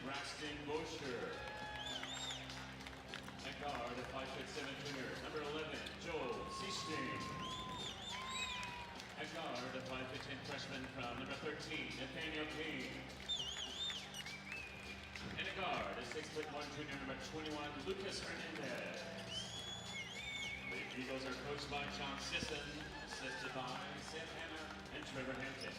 At guard, a 5'7" junior, number 11, Joel Seasting. At guard, a 5'10" freshman from number 13, Nathaniel King. And a guard, a 6'1" junior, number 21, Lucas Hernandez. The Eagles are coached by John Sisson, assisted by Seth Hanna and Trevor Hampton.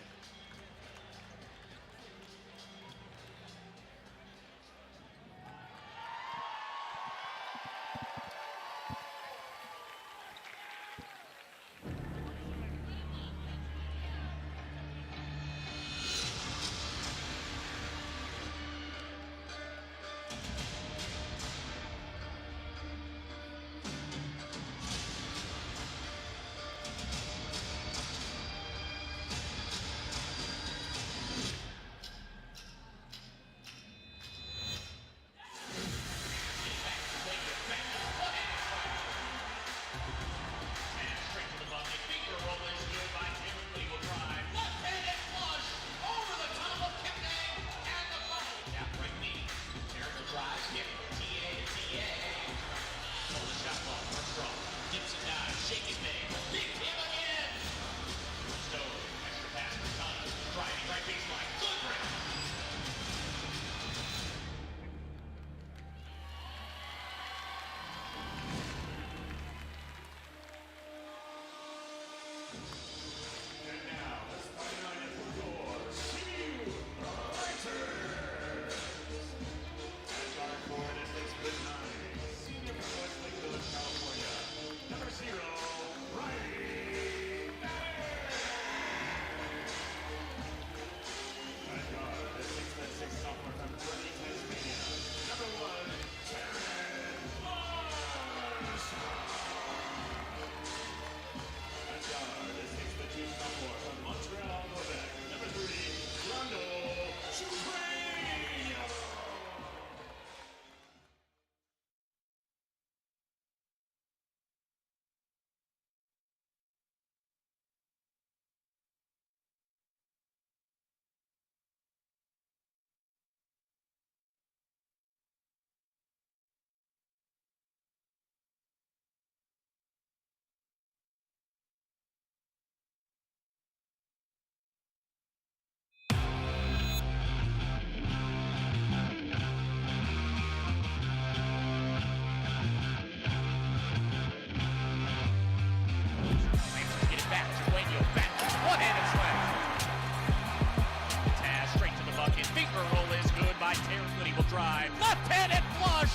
Left-handed flush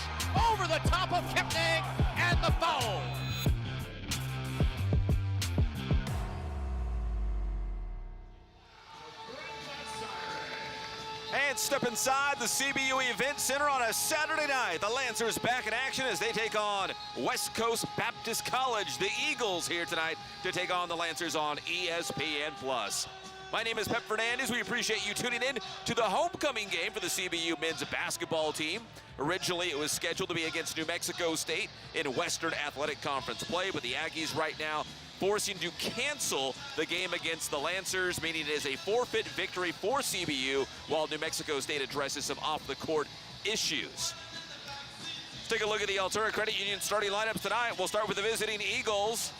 over the top of Kipning and the foul. And step inside the CBU Event Center on a Saturday night. The Lancers back in action as they take on West Coast Baptist College. The Eagles here tonight to take on the Lancers on ESPN+. My name is Pep Fernandez. We appreciate you tuning in to the homecoming game for the CBU men's basketball team. Originally, it was scheduled to be against New Mexico State in Western Athletic Conference play, but the Aggies right now forcing to cancel the game against the Lancers, meaning it is a forfeit victory for CBU while New Mexico State addresses some off-the-court issues. Let's take a look at the Altura Credit Union starting lineups tonight. We'll start with the visiting Eagles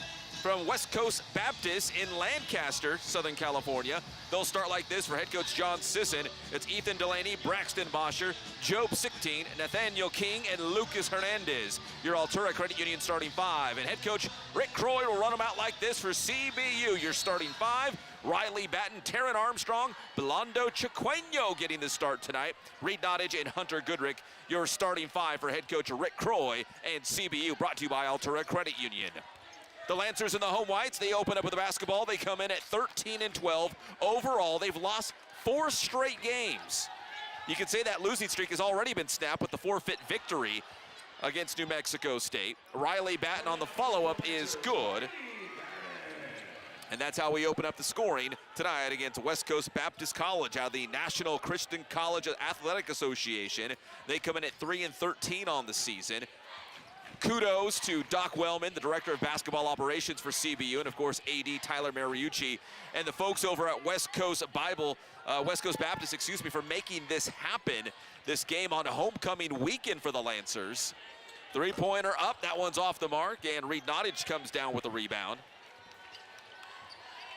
from West Coast Baptist in Lancaster, Southern California. They'll start like this for head coach John Sisson. It's Ethan Delaney, Braxton Bosher, Job Sicktine, Nathaniel King, and Lucas Hernandez. Your Altura Credit Union starting five. And head coach Rick Croy will run them out like this for CBU. Your starting five: Riley Batten, Taryn Armstrong, Belondo Chiqueño getting the start tonight. Reed Nottage and Hunter Goodrick, your starting five for head coach Rick Croy and CBU, brought to you by Altura Credit Union. The Lancers in the home whites, they open up with the basketball. They come in at 13-12. Overall, they've lost 4 straight games. You can say that losing streak has already been snapped with the forfeit victory against New Mexico State. Riley Batten on the follow-up is good. And that's how we open up the scoring tonight against West Coast Baptist College out of the National Christian College Athletic Association. They come in at 3-13 on the season. kudos to Doc Wellman, the Director of Basketball Operations for CBU, and of course AD Tyler Mariucci, and the folks over at West Coast Baptist, for making this happen. This game on homecoming weekend for the Lancers. Three-pointer up, that one's off the mark, and Reed Nottage comes down with a rebound.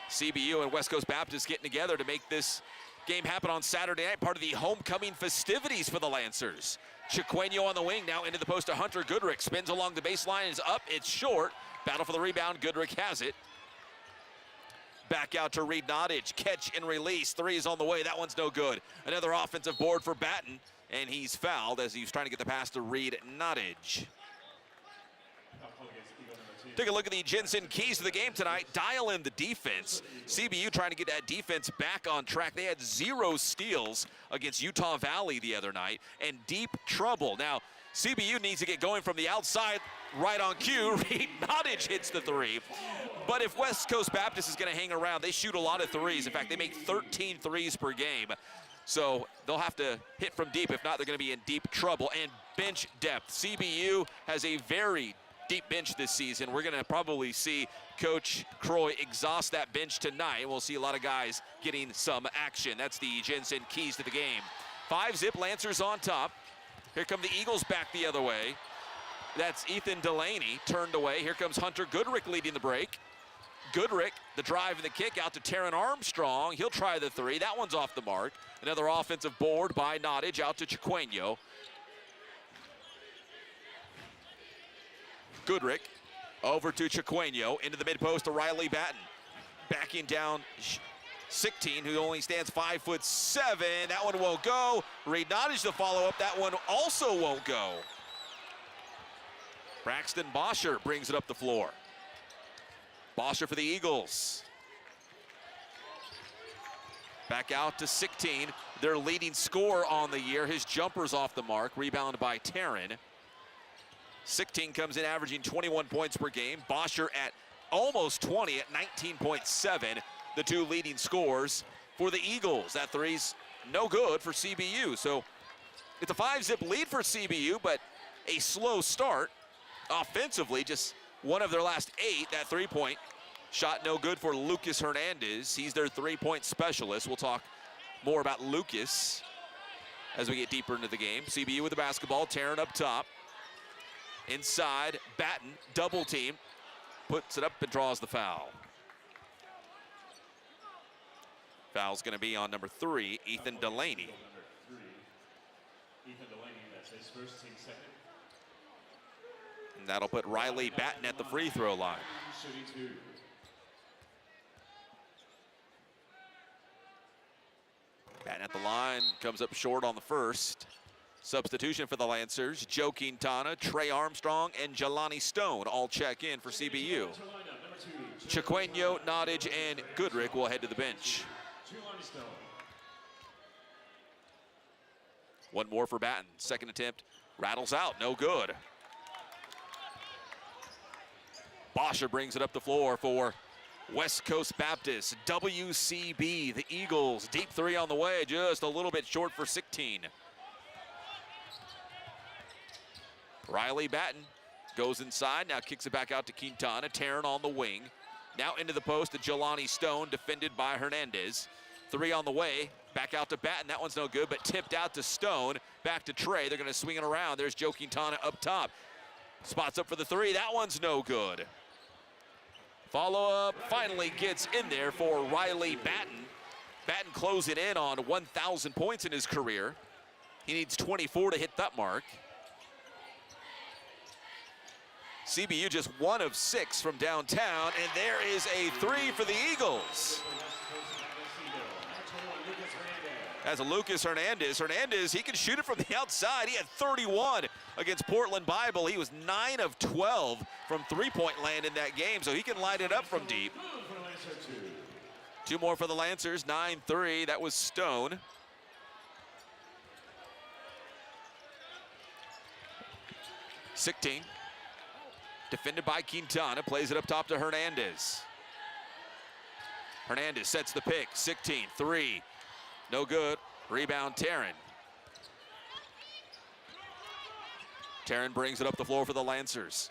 CBU and West Coast Baptist getting together to make this game happen on Saturday night, part of the homecoming festivities for the Lancers. Chiqueño on the wing, now into the post to Hunter Goodrick. Spins along the baseline, is up, it's short. Battle for the rebound, Goodrick has it. Back out to Reed Nottage, catch and release. Three is on the way, that one's no good. Another offensive board for Batten, and he's fouled as he was trying to get the pass to Reed Nottage. Take a look at the Jensen keys to the game tonight. Dial in the defense. CBU trying to get that defense back on track. They had 0 steals against Utah Valley the other night and deep trouble. Now, CBU needs to get going from the outside right on cue. Reed Nottage hits the three. But if West Coast Baptist is going to hang around, they shoot a lot of threes. In fact, they make 13 threes per game. So they'll have to hit from deep. If not, they're going to be in deep trouble. And bench depth. CBU has a very deep bench this season. We're going to probably see Coach Croy exhaust that bench tonight. We'll see a lot of guys getting some action. That's the Jensen keys to the game. 5-zip, Lancers on top. Here come the Eagles back the other way. That's Ethan Delaney turned away. Here comes Hunter Goodrick leading the break. Goodrick, the drive and the kick out to Taryn Armstrong. He'll try the three. That one's off the mark. Another offensive board by Nottage out to Chiqueño. Goodrick over to Chiqueño, into the mid-post to Riley Batten. Backing down Sictine, who only stands 5'7". That one won't go. Reed Nottage the follow-up. That one also won't go. Braxton Bosher brings it up the floor. Bosher for the Eagles. Back out to Sictine, their leading scorer on the year. His jumper's off the mark, rebounded by Taryn. Sictine comes in averaging 21 points per game. Bosher at almost 20 at 19.7. The two leading scorers for the Eagles. That three's no good for CBU. So it's a 5-zip lead for CBU, but a slow start offensively. Just one of their last 8. That three-point shot no good for Lucas Hernandez. He's their three-point specialist. We'll talk more about Lucas as we get deeper into the game. CBU with the basketball, Taryn up top. Inside, Batten, double team, puts it up and draws the foul. Foul's going to be on number 3, Ethan Delaney. Ethan Delaney, that's his first, team second. And that'll put Riley Batten at the free throw line. Batten at the line, comes up short on the first. Substitution for the Lancers, Joe Quintana, Trey Armstrong, and Jelani Stone all check in for CBU. Chiqueño, Nottage, and Goodrick will head to the bench. One more for Batten. Second attempt rattles out, no good. Bosher brings it up the floor for West Coast Baptist. WCB, the Eagles, deep three on the way, just a little bit short for Sictine. Riley Batten goes inside, now kicks it back out to Quintana. Taryn on the wing. Now into the post to Jelani Stone, defended by Hernandez. Three on the way, back out to Batten. That one's no good, but tipped out to Stone. Back to Trey, they're gonna swing it around. There's Joe Quintana up top. Spots up for the three, that one's no good. Follow-up finally gets in there for Riley Batten. Batten closing in on 1,000 points in his career. He needs 24 to hit that mark. CBU just 1 of 6 from downtown, and there is a three for the Eagles. As a Lucas Hernandez. Hernandez, he can shoot it from the outside. He had 31 against Portland Bible. He was 9 of 12 from three-point land in that game, so he can light it up from deep. 2 more for the Lancers, 9-3. That was Stone. Sictine. Defended by Quintana, plays it up top to Hernandez. Hernandez sets the pick, Sictine, three. No good, rebound Taryn. Taryn brings it up the floor for the Lancers.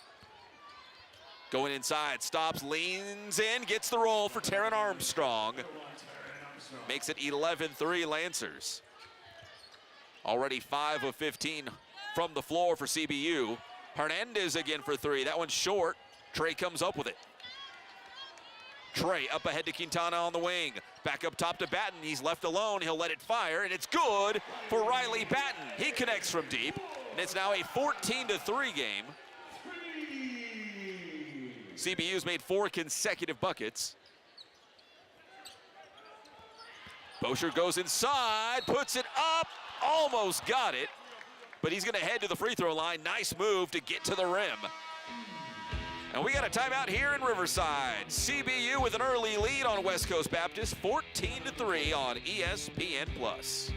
Going inside, stops, leans in, gets the roll for Taryn Armstrong. Makes it 11-3 Lancers. Already 5 of 15 from the floor for CBU. Hernandez again for 3. That one's short. Trey comes up with it. Trey up ahead to Quintana on the wing. Back up top to Batten. He's left alone. He'll let it fire, and it's good for Riley Batten. He connects from deep, and it's now a 14-3 game. CBU's made 4 consecutive buckets. Bosher goes inside, puts it up, almost got it, but he's going to head to the free throw line. Nice move to get to the rim. And we got a timeout here in Riverside. CBU with an early lead on West Coast Baptist, 14-3 on ESPN+.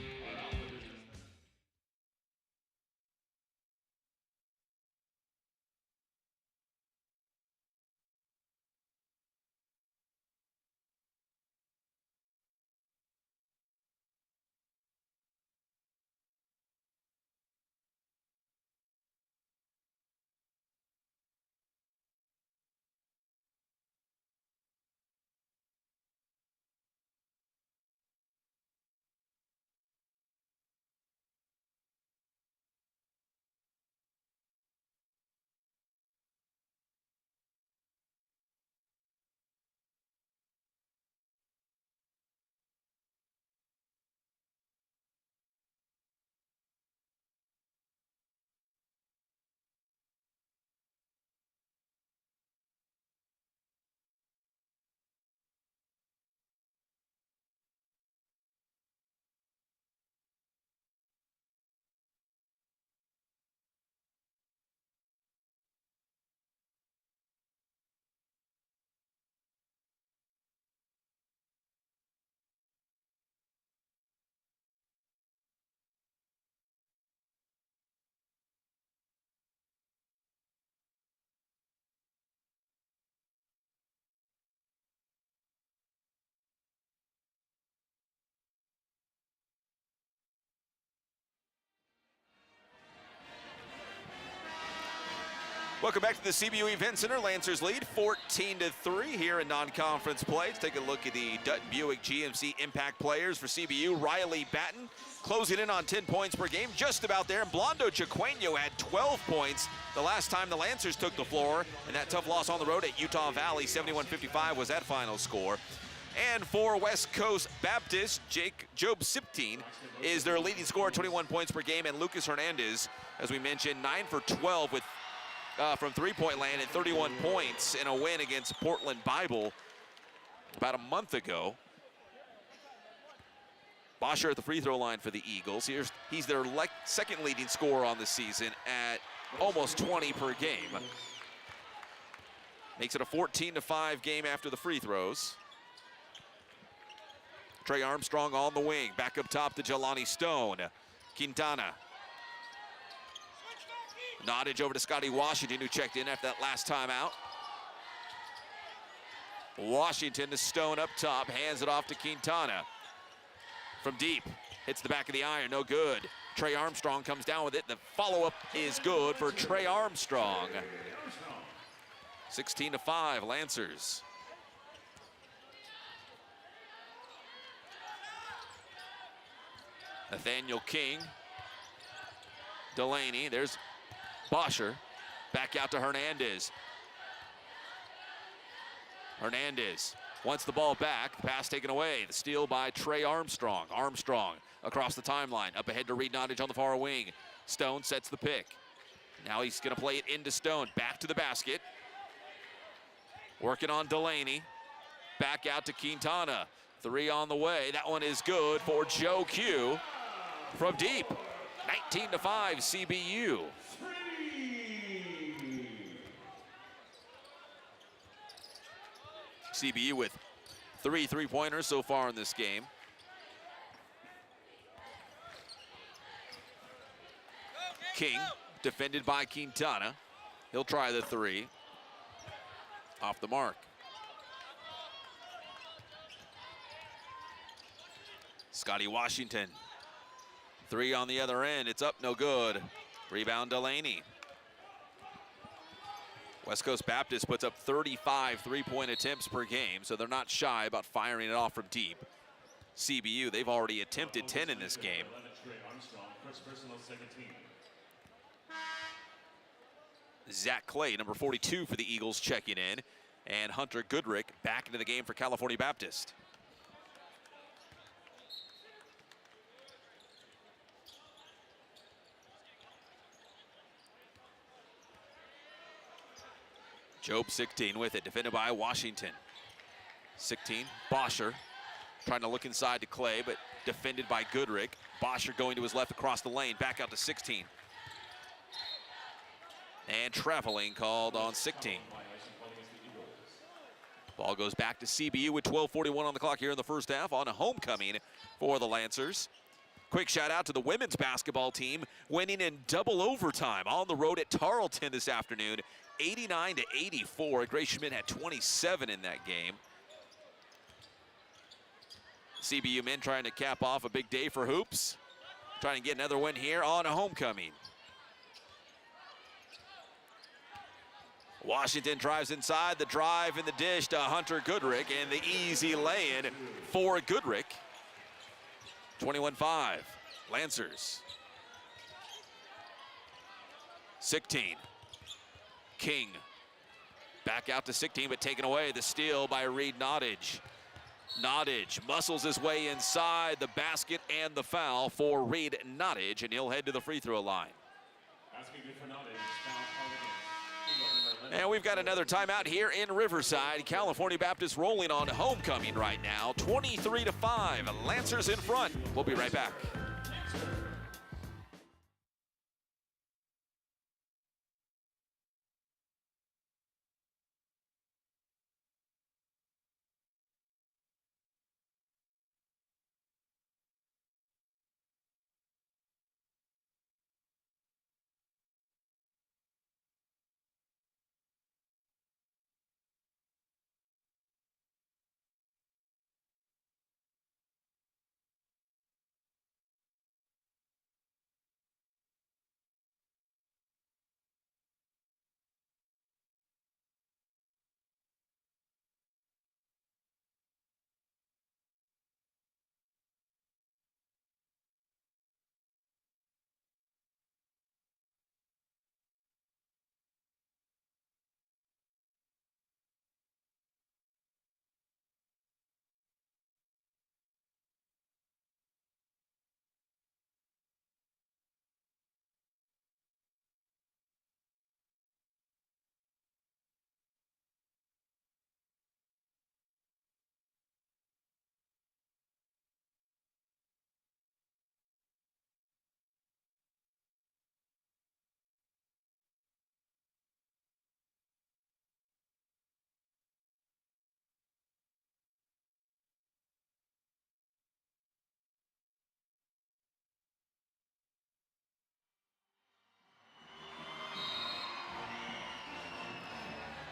Welcome back to the CBU Event Center. Lancers lead 14-3 here in non-conference play. Let's take a look at the Dutton Buick GMC Impact players for CBU. Riley Batten closing in on 10 points per game, just about there. And Blondo Chiqueño had 12 points the last time the Lancers took the floor. And that tough loss on the road at Utah Valley, 71-55 was that final score. And for West Coast Baptist, Job Siptine is their leading scorer, 21 points per game. And Lucas Hernandez, as we mentioned, 9 for 12 with from three-point land and 31 points in a win against Portland Bible about a month ago. Bosher at the free throw line for the Eagles. He's their second leading scorer on the season at almost 20 per game. Makes it a 14-5 game after the free throws. Trey Armstrong on the wing. Back up top to Jelani Stone. Quintana. Nottage over to Scotty Washington, who checked in after that last time out. Washington to Stone up top, hands it off to Quintana. From deep, hits the back of the iron, no good. Trey Armstrong comes down with it. The follow-up is good for Trey Armstrong. 16-5, Lancers. Nathaniel King. Delaney, there's Bosher, back out to Hernandez. Hernandez wants the ball back, the pass taken away. The steal by Trey Armstrong. Armstrong across the timeline, up ahead to Reed Nottage on the far wing. Stone sets the pick. Now he's gonna play it into Stone, back to the basket. Working on Delaney, back out to Quintana. 3 on the way, that one is good for Joe Q. From deep, 19-5 CBU. CBU with 3 three-pointers so far in this game. King, defended by Quintana. He'll try the 3. Off the mark. Scotty Washington. 3 on the other end. It's up, no good. Rebound Delaney. West Coast Baptist puts up 35 three-point attempts per game, so they're not shy about firing it off from deep. CBU, they've already attempted 10 in this game. Zach Clay, number 42 for the Eagles, checking in. And Hunter Goodrick back into the game for California Baptist. Job 16 with it, defended by Washington. 16, Bosher trying to look inside to Clay, but defended by Goodrick. Bosher going to his left across the lane, back out to 16. And traveling called on 16. Ball goes back to CBU with 12:41 on the clock here in the first half on a homecoming for the Lancers. Quick shout out to the women's basketball team winning in double overtime on the road at Tarleton this afternoon, 89-84. Grace Schmidt had 27 in that game. CBU men trying to cap off a big day for hoops, trying to get another win here on a homecoming. Washington drives inside, the drive in the dish to Hunter Goodrick, and the easy lay-in for Goodrick. 21-5, Lancers. 16, King. Back out to 16, but taken away. The steal by Reed Nottage. Nottage muscles his way inside the basket and the foul for Reed Nottage, and he'll head to the free throw line. And we've got another timeout here in Riverside. California Baptist rolling on homecoming right now, 23-5. Lancers in front. We'll be right back.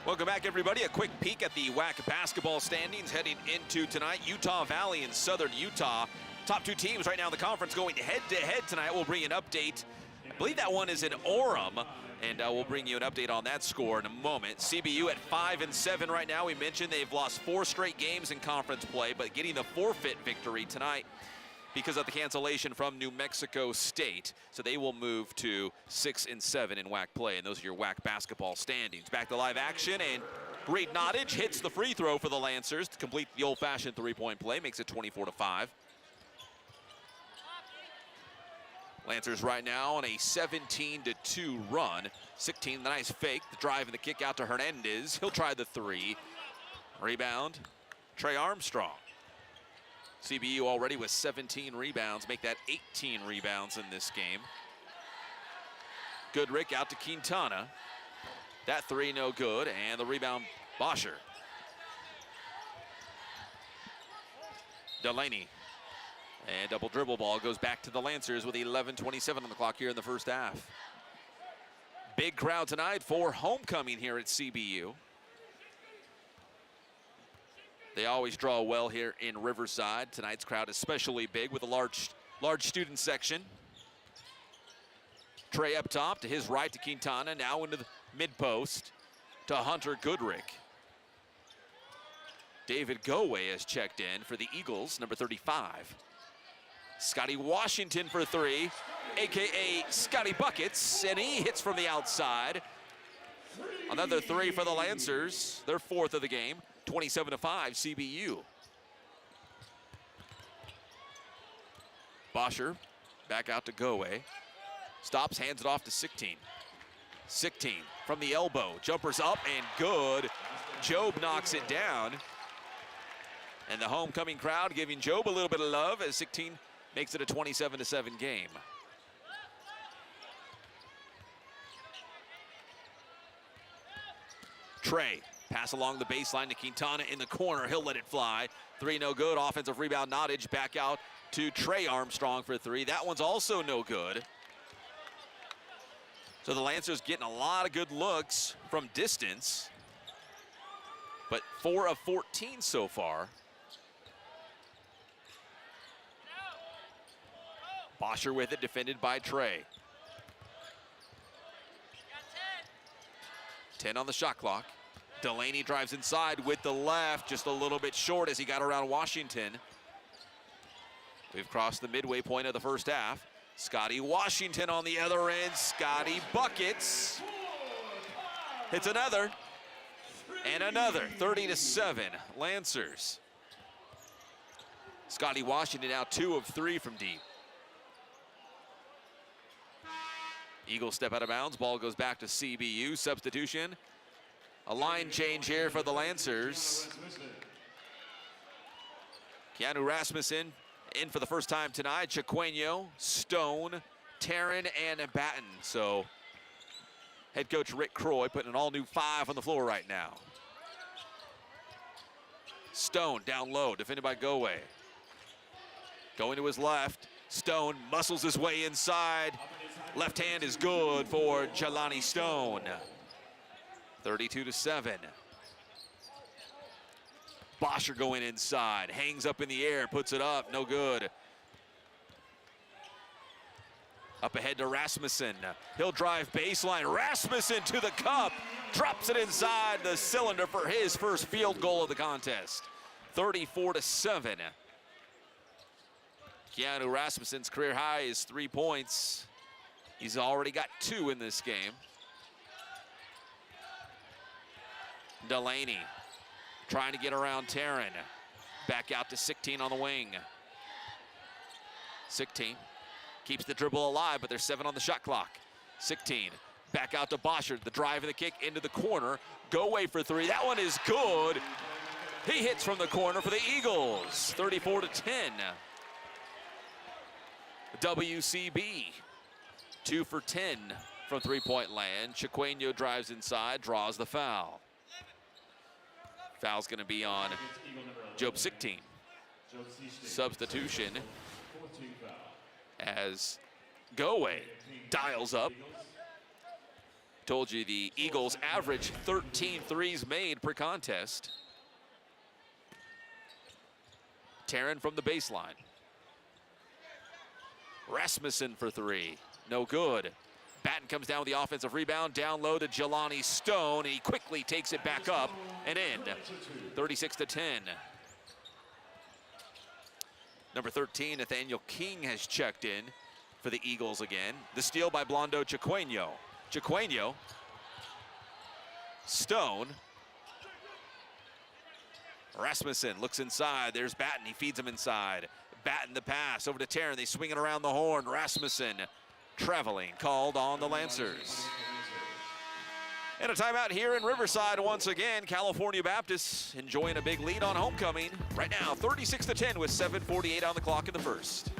Welcome back, everybody. A quick peek at the WAC basketball standings heading into tonight. Utah Valley and Southern Utah. Top two teams right now in the conference going head-to-head tonight. We'll bring an update. I believe that one is in Orem, and we'll bring you an update on that score in a moment. CBU at 5-7 right now. We mentioned they've lost 4 straight games in conference play, but getting the forfeit victory tonight because of the cancellation from New Mexico State. So they will move to 6-7 in WAC play, and those are your WAC basketball standings. Back to live action, and Reed Nottage hits the free throw for the Lancers to complete the old-fashioned three-point play, makes it 24-5. Lancers right now on a 17-2 run. 16, the nice fake, the drive and the kick out to Hernandez. He'll try the three. Rebound, Trey Armstrong. CBU already with 17 rebounds, make that 18 rebounds in this game. Goodrick out to Quintana. That three no good, and the rebound, Bosher. Delaney. And double dribble ball goes back to the Lancers with 11:27 on the clock here in the first half. Big crowd tonight for homecoming here at CBU. They always draw well here in Riverside. Tonight's crowd especially big with a large student section. Trey up top to his right to Quintana, now into the mid post. to Hunter Goodrick. David Goway has checked in for the Eagles, number 35. Scotty Washington for 3, AKA Scotty Buckets, and he hits from the outside. Another 3 for the Lancers, their 4th of the game, 27-5 CBU. Bosher back out to Goway. Stops, hands it off to 16. 16 from the elbow, jumpers up and good. Job knocks it down. And the homecoming crowd giving Job a little bit of love as 16 makes it a 27-7 game. Trey, pass along the baseline to Quintana in the corner. He'll let it fly. 3 no good. Offensive rebound, Nottage back out to Trey Armstrong for 3. That one's also no good. So the Lancers getting a lot of good looks from distance, but 4 of 14 so far. Bosher with it, defended by Trey. 10 on the shot clock. Delaney drives inside with the left, just a little bit short as he got around Washington. We've crossed the midway point of the first half. Scotty Washington on the other end. Scotty Buckets. Hits another. And another. 30-7. Lancers. Scotty Washington now 2 of 3 from deep. Eagles step out of bounds. Ball goes back to CBU. Substitution. A line change here for the Lancers. Keanu Rasmussen in for the first time tonight. Chiqueño, Stone, Taryn, and Batten. So head coach Rick Croy putting an all-new 5 on the floor right now. Stone down low, defended by Goway. Going to his left. Stone muscles his way inside. Left hand is good for Jelani Stone. 32-7. Bosher going inside, hangs up in the air, puts it up, no good. Up ahead to Rasmussen. He'll drive baseline. Rasmussen to the cup, drops it inside the cylinder for his first field goal of the contest. 34-7. Keanu Rasmussen's career high is 3 points. He's already got 2 in this game. Delaney trying to get around Taryn. Back out to 16 on the wing. 16 keeps the dribble alive, but there's 7 on the shot clock. 16 back out to Bosher. The drive and the kick into the corner. Goway for 3. That one is good. He hits from the corner for the Eagles. 34-10. WCB 2 for 10 from 3-point land. Chiqueño drives inside, draws the foul. Foul's going to be on Job 16. Substitution as Goway dials up. Told you the Eagles average 13 threes made per contest. Taryn from the baseline. Rasmussen for 3, no good. Batten comes down with the offensive rebound, down low to Jelani Stone, and he quickly takes it back up and in. 36-10. Number 13, Nathaniel King has checked in for the Eagles again. The steal by Blondo Chiqueño. Chiqueño, Stone. Rasmussen looks inside, there's Batten, he feeds him inside. Batten the pass over to Taryn, they swing it around the horn. Rasmussen traveling, called on the Lancers. And a timeout here in Riverside once again. California Baptist enjoying a big lead on homecoming. Right now, 36-10 with 7:48 on the clock in the first.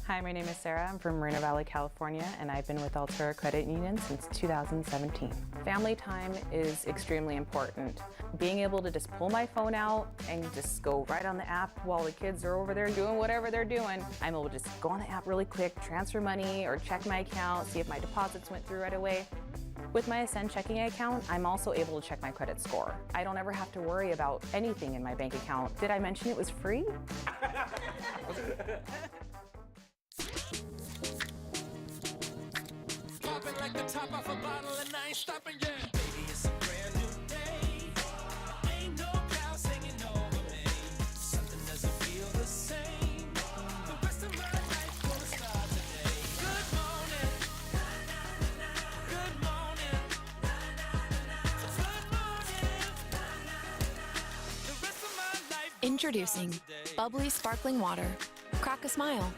Hi, my name is Sarah. I'm from Moreno Valley, California, and I've been with Altura Credit Union since 2017. Family time is extremely important. Being able to just pull my phone out and just go right on the app while the kids are over there doing whatever they're doing, I'm able to just go on the app really quick, transfer money, or check my account, see if my deposits went through right away. With my Ascend checking account, I'm also able to check my credit score. I don't ever have to worry about anything in my bank account. Did I mention it was free? Popping like the top off a bottle and I ain't stopping yet. Baby, it's a brand new day. Ain't no clouds hanging over me. Something doesn't feel the same. The rest of my life gonna start today. Good morning. Good morning. Good morning. The rest of my life. Introducing bubbly sparkling water. Crack a smile.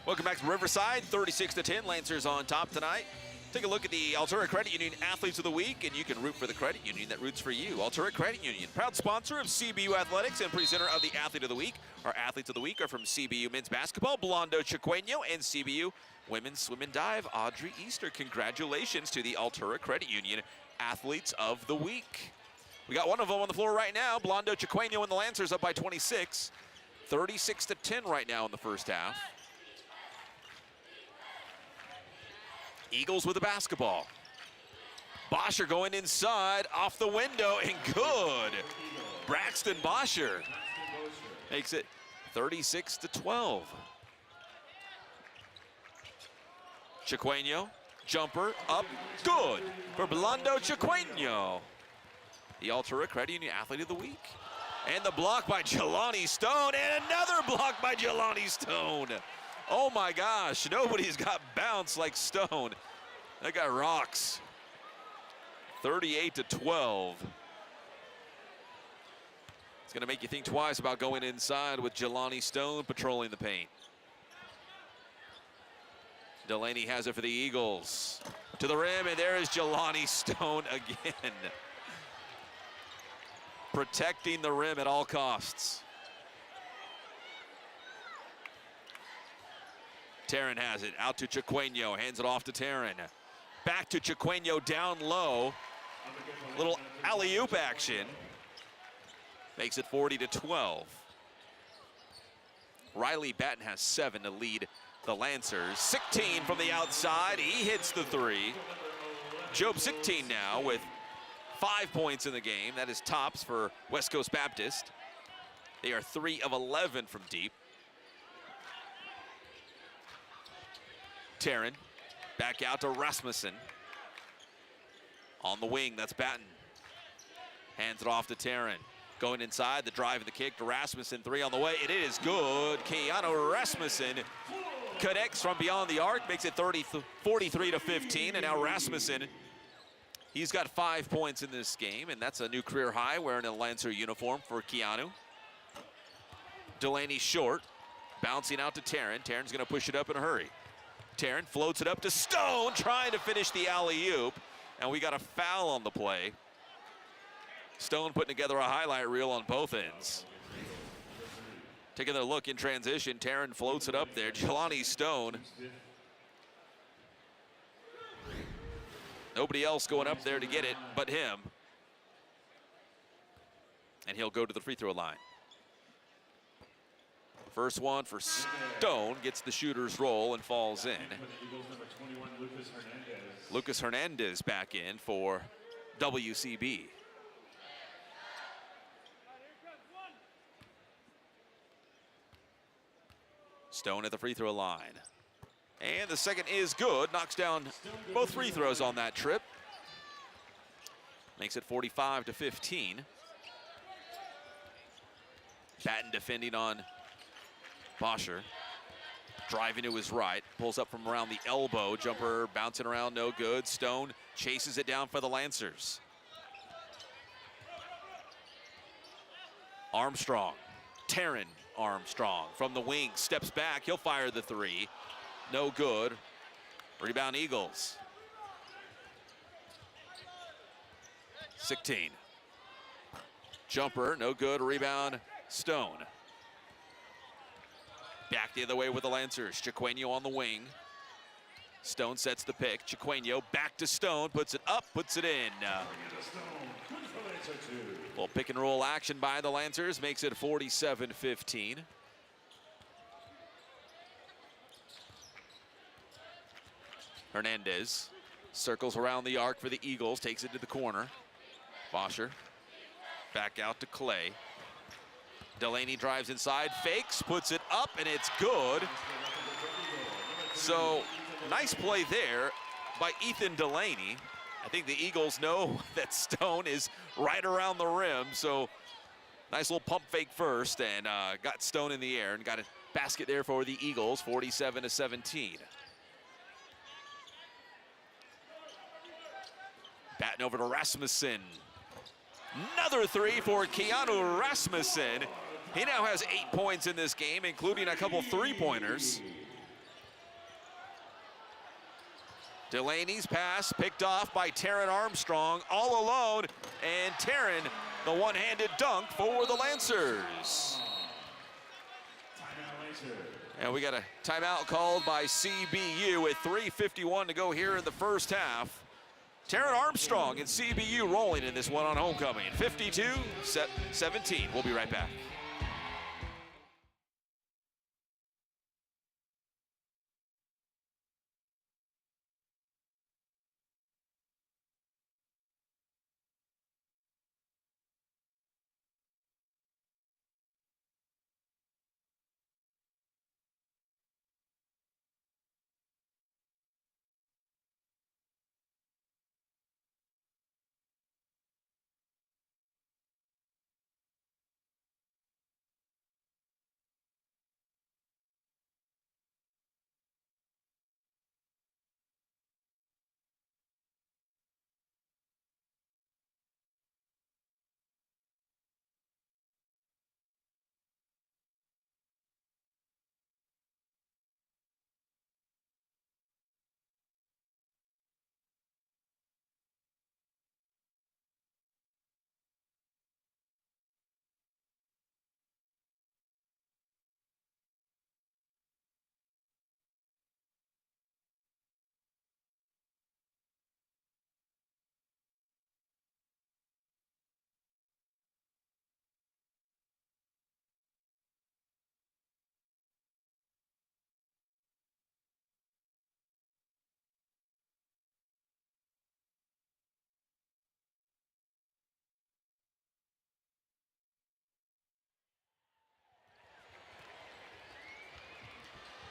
Welcome back to Riverside, 36-10. Lancers on top tonight. Take a look at the Altura Credit Union Athletes of the Week, and you can root for the credit union that roots for you. Altura Credit Union, proud sponsor of CBU Athletics and presenter of the Athlete of the Week. Our Athletes of the Week are from CBU Men's Basketball, Blondo Chiqueño, and CBU Women's Swim and Dive, Audrey Easter. Congratulations to the Altura Credit Union Athletes of the Week. We got one of them on the floor right now. Blondo Chiqueño and the Lancers up by 26. 36-10 right now in the first half. Eagles with the basketball. Bosher going inside, off the window, and good. Braxton Bosher makes it 36-12. Chiqueño, jumper, up, good for Blondo Chiqueño, the Altura Credit Union Athlete of the Week. And the block by Jelani Stone, and another block by Jelani Stone. Oh my gosh, nobody's got bounce like Stone. That guy rocks. 38-12. It's gonna make you think twice about going inside with Jelani Stone patrolling the paint. Delaney has it for the Eagles. To the rim, and there is Jelani Stone again. Protecting the rim at all costs. Taryn has it, out to Chiqueño, hands it off to Taryn. Back to Chiqueño, down low. Little alley-oop action. Makes it 40-12. Riley Batten has 7 to lead the Lancers. 16 from the outside, he hits the 3. Job 16 now with 5 points in the game. That is tops for West Coast Baptist. They are 3 of 11 from deep. Taryn, back out to Rasmussen. On the wing, that's Batten. Hands it off to Taryn. Going inside, the drive and the kick to Rasmussen. 3 on the way, and it is good. Keanu Rasmussen connects from beyond the arc, makes it 43-15, and now Rasmussen, he's got 5 points in this game, and that's a new career high wearing a Lancer uniform for Keanu. Delaney short, bouncing out to Taryn. Taryn's gonna push it up in a hurry. Taryn floats it up to Stone, trying to finish the alley-oop, and we got a foul on the play. Stone putting together a highlight reel on both ends. Taking a look in transition, Taryn floats it up there. Jelani Stone. Nobody else going up there to get it but him. And he'll go to the free throw line. First one for Stone, gets the shooter's roll and falls in. Lucas Hernandez back in for WCB. Stone at the free throw line. And the second is good, knocks down both free throws on that trip. Makes it 45-15. Batten defending on Bosher. Driving to his right, pulls up from around the elbow. Jumper bouncing around, no good. Stone chases it down for the Lancers. Armstrong, Taryn Armstrong from the wing, steps back. He'll fire the three. No good. Rebound Eagles. 16. Jumper, no good. Rebound Stone. Back the other way with the Lancers. Chiqueno on the wing. Stone sets the pick. Chiqueno back to Stone, puts it up, puts it in. Well, pick and roll action by the Lancers makes it 47-15. Hernandez circles around the arc for the Eagles, takes it to the corner. Bosher back out to Clay. Delaney drives inside, fakes, puts it up, and it's good. So, nice play there by Ethan Delaney. I think the Eagles know that Stone is right around the rim, so nice little pump fake first, and got Stone in the air and got a basket there for the Eagles, 47-17. Batting over to Rasmussen. Another three for Keanu Rasmussen. He now has 8 points in this game, including a couple three-pointers. Delaney's pass picked off by Taryn Armstrong, all alone, and Taryn, the one-handed dunk for the Lancers. And we got a timeout called by CBU with 3:51 to go here in the first half. Taryn Armstrong and CBU rolling in this one on homecoming. 52-17. We'll be right back.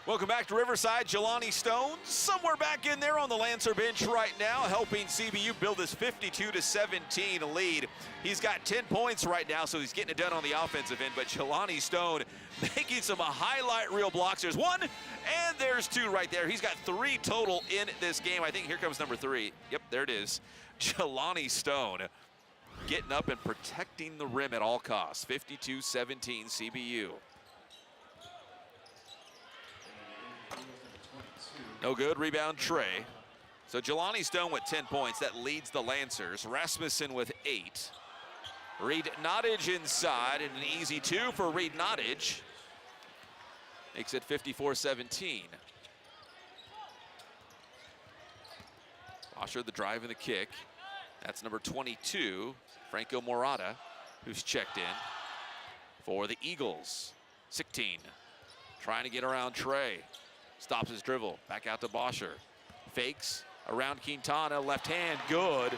Welcome back to Riverside. Jelani Stone somewhere back in there on the Lancer bench right now, helping CBU build this 52-17 lead. He's got 10 points right now, so he's getting it done on the offensive end, but Jelani Stone making some highlight reel blocks. There's one, and there's two right there. He's got 3 total in this game. I think here comes number 3. Yep, there it is. Jelani Stone getting up and protecting the rim at all costs. 52-17 CBU. No good, rebound Trey. So Jelani Stone with 10 points, that leads the Lancers. Rasmussen with 8. Reed Nottage inside, and an easy 2 for Reed Nottage. Makes it 54-17. Washer the drive and the kick. That's number 22, Franco Morata, who's checked in for the Eagles. 16, trying to get around Trey. Stops his dribble, back out to Bosher. Fakes around Quintana, left hand, good.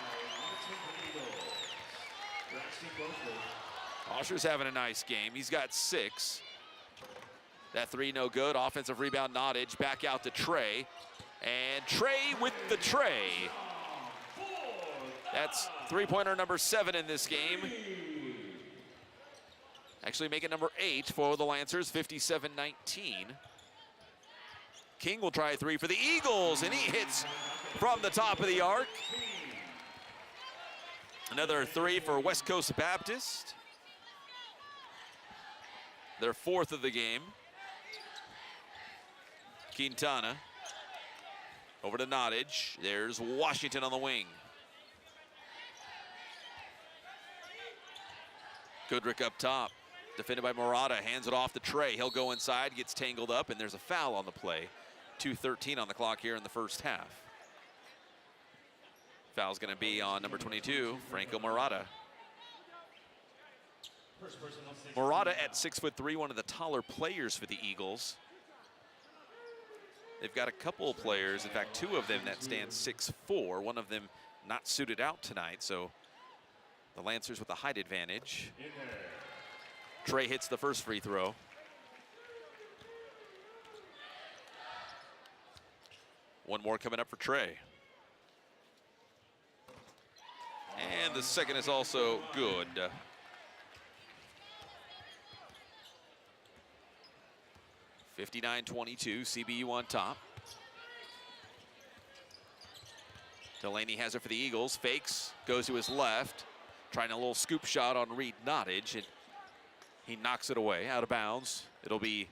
Bosher's having a nice game. He's got 6. That 3 no good. Offensive rebound, Nottage, back out to Trey. And Trey with the tray. That's three-pointer number 7 in this game. Actually making number 8 for the Lancers, 57-19. King will try a three for the Eagles, and he hits from the top of the arc. Another three for West Coast Baptist. Their fourth of the game. Quintana over to Nottage. There's Washington on the wing. Goodrick up top, defended by Murata, hands it off to Trey. He'll go inside, gets tangled up, and there's a foul on the play. 2:13 on the clock here in the first half. Foul's gonna be on number 22, Franco Murata. Murata at 6'3", one of the taller players for the Eagles. They've got a couple of players, in fact, two of them that stand 6'4", one of them not suited out tonight, so the Lancers with the height advantage. Trey hits the first free throw. One more coming up for Trey. And the second is also good. (59-22), CBU on top. Delaney has it for the Eagles, fakes, goes to his left, trying a little scoop shot on Reed Nottage, and he knocks it away, out of bounds. It'll be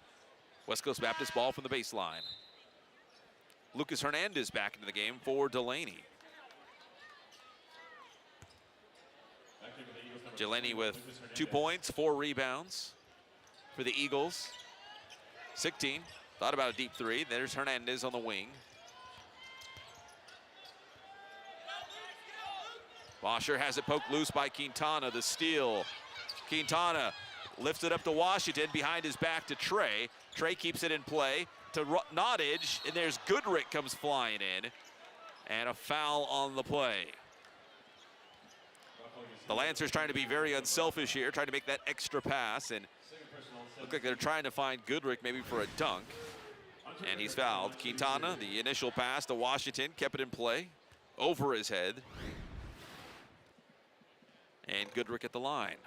West Coast Baptist ball from the baseline. Lucas Hernandez back into the game for Delaney. Delaney with 2 points, 4 rebounds for the Eagles. 16, thought about a deep three. There's Hernandez on the wing. Washer has it poked loose by Quintana, the steal. Quintana lifts it up to Washington, behind his back to Trey. Trey keeps it in play to Nottage, and there's Goodrick comes flying in. And a foul on the play. The Lancers trying to be very unselfish here, trying to make that extra pass, and look like they're trying to find Goodrick maybe for a dunk. And he's fouled. Quintana, the initial pass to Washington, kept it in play over his head. And Goodrick at the line.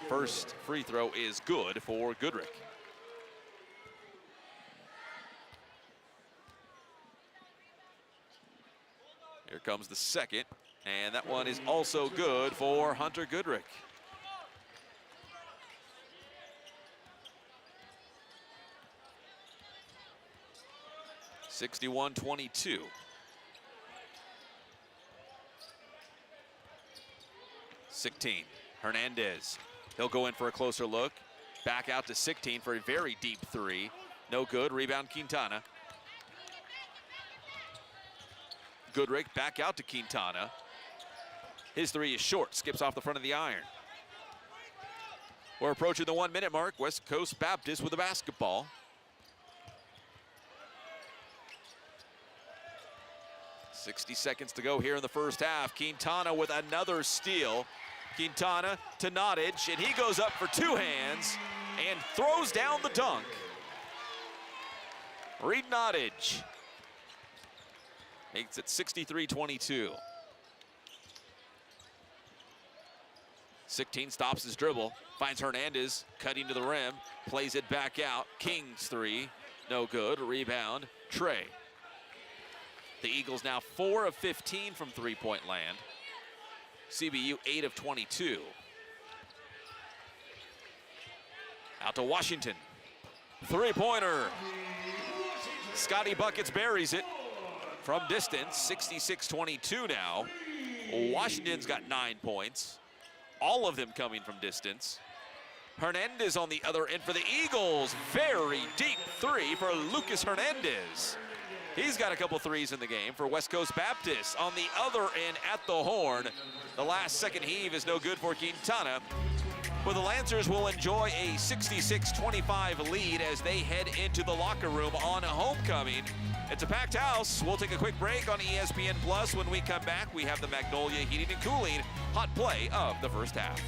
First free throw is good for Goodrick. Here comes the second, and that one is also good for Hunter Goodrick. (61-22). (16) Hernandez. He'll go in for a closer look. Back out to 16 for a very deep three. No good. Rebound Quintana. Goodrick back out to Quintana. His three is short. Skips off the front of the iron. We're approaching the 1 minute mark. West Coast Baptist with the basketball. .60 seconds to go here in the first half. Quintana with another steal. Quintana to Nottage, and he goes up for two hands and throws down the dunk. Reed Nottage makes it 63-22. 16 stops his dribble, finds Hernandez cutting to the rim, plays it back out. King's three, no good. Rebound, Trey. The Eagles now 4 of 15 from three-point land. CBU 8 of 22. Out to Washington. Three-pointer. Scotty Buckets buries it from distance. 66-22 now. Washington's got 9 points. All of them coming from distance. Hernandez on the other end for the Eagles. Very deep three for Lucas Hernandez. He's got a couple threes in the game for West Coast Baptist. On the other end at the horn, the last second heave is no good for Quintana. But the Lancers will enjoy a 66-25 lead as they head into the locker room on homecoming. It's a packed house. We'll take a quick break on ESPN Plus. When we come back, we have the Magnolia Heating and Cooling hot play of the first half.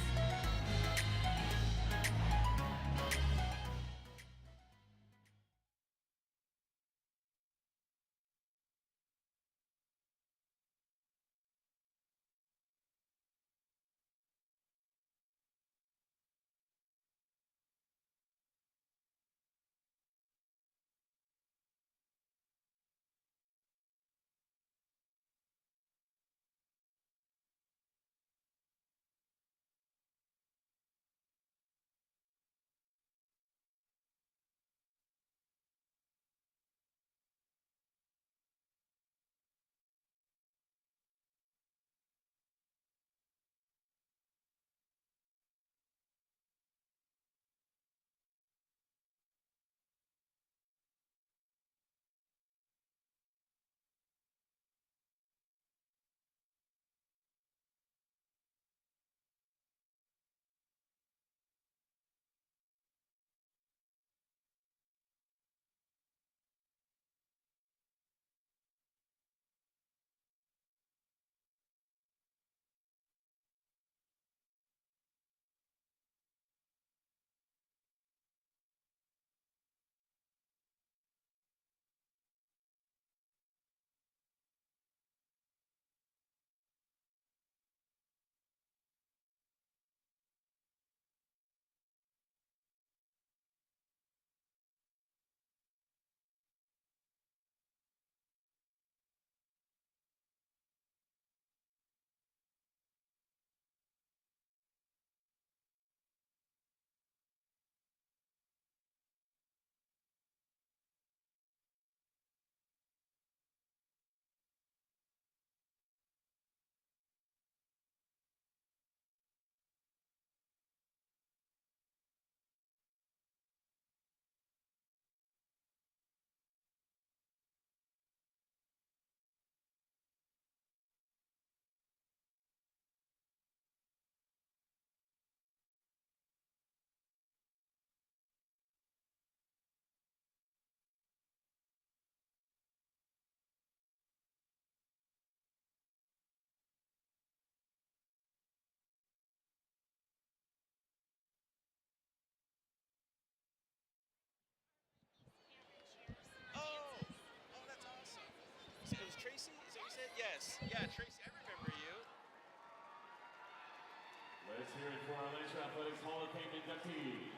Lancer Athletics Hall of Fame inductees.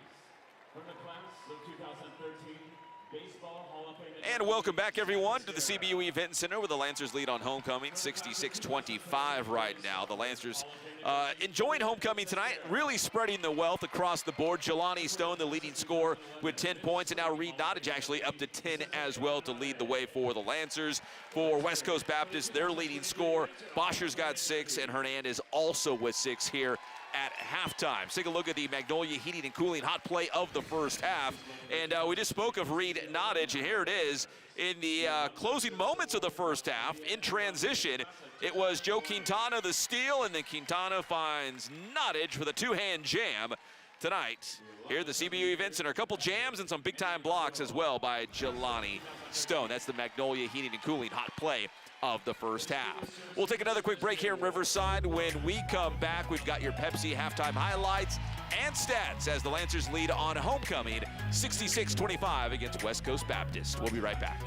From the class of 2013 Baseball Hall of Fame. And welcome back, everyone, to the CBU Event Center with the Lancers lead on homecoming, 66-25 right now. The Lancers enjoying homecoming tonight, really spreading the wealth across the board. Jelani Stone, the leading scorer, with 10 points, and now Reed Nottage actually up to 10 as well to lead the way for the Lancers. For West Coast Baptist, their leading scorer, Boscher's got 6, and Hernandez also with 6 here at halftime. Let's take a look at the Magnolia Heating and Cooling hot play of the first half. And we just spoke of Reed Nottage, and here it is in the closing moments of the first half. In transition, it was Joe Quintana the steal, and then Quintana finds Nottage for the two-hand jam tonight. Here at the CBU Event Center, a couple jams and some big-time blocks as well by Jelani Stone. That's the Magnolia Heating and Cooling hot play of the first half. We'll take another quick break here in Riverside. When we come back, we've got your Pepsi halftime highlights and stats as the Lancers lead on homecoming 66-25 against West Coast Baptist. We'll be right back.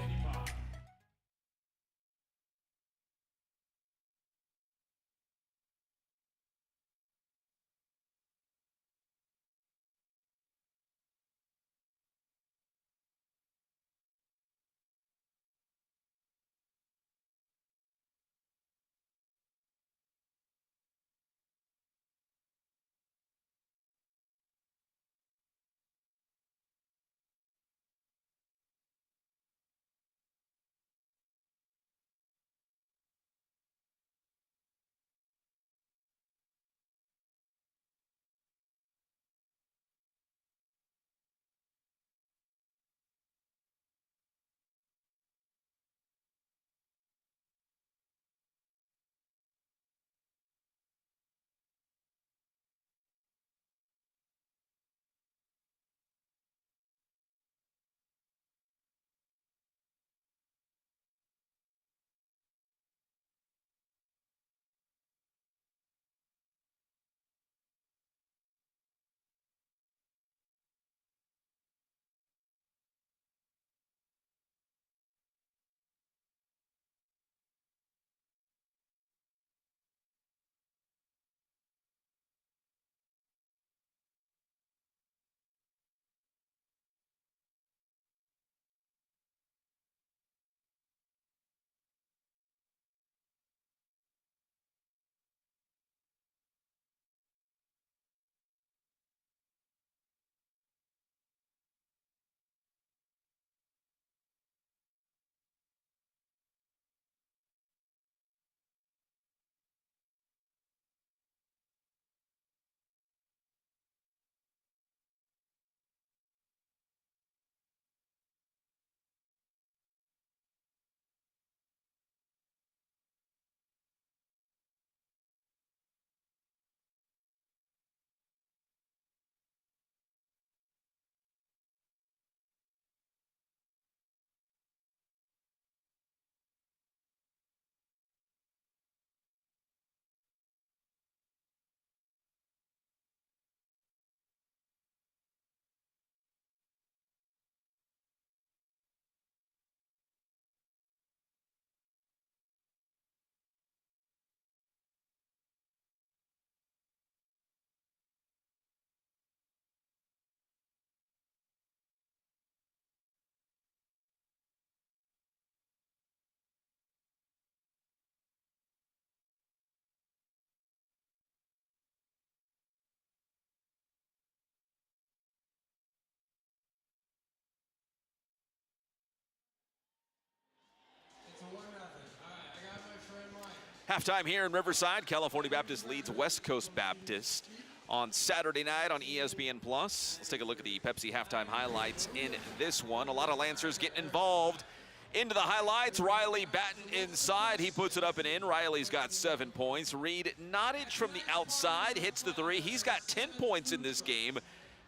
Halftime here in Riverside, California Baptist leads West Coast Baptist on Saturday night on ESPN+. Let's take a look at the Pepsi halftime highlights in this one. A lot of Lancers getting involved into the highlights. Riley Batten inside. He puts it up and in. Riley's got 7 points. Reed Nottage from the outside hits the 3. He's got 10 points in this game.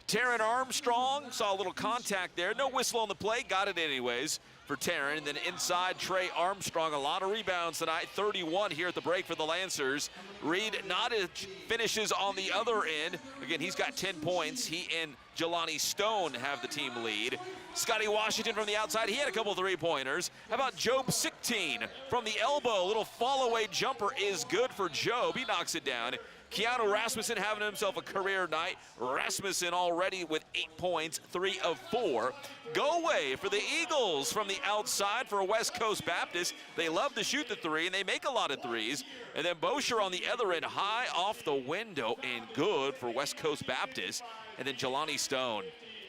Taryn Armstrong saw a little contact there. No whistle on the play. Got it anyways for Taryn. And then inside, Trey Armstrong. A lot of rebounds tonight. 31 here at the break for the Lancers. Reed Nottage finishes on the other end. Again, he's got 10 points. He and Jelani Stone have the team lead. Scotty Washington from the outside. He had a couple three-pointers. How about Job Sictine from the elbow? A little fall-away jumper is good for Job. He knocks it down. Keanu Rasmussen having himself a career night. Rasmussen already with 8 points, 3 of 4. Go away for the Eagles from the outside for West Coast Baptist. They love to shoot the three, and they make a lot of threes. And then Bosher on the other end, high off the window, and good for West Coast Baptist. And then Jelani Stone.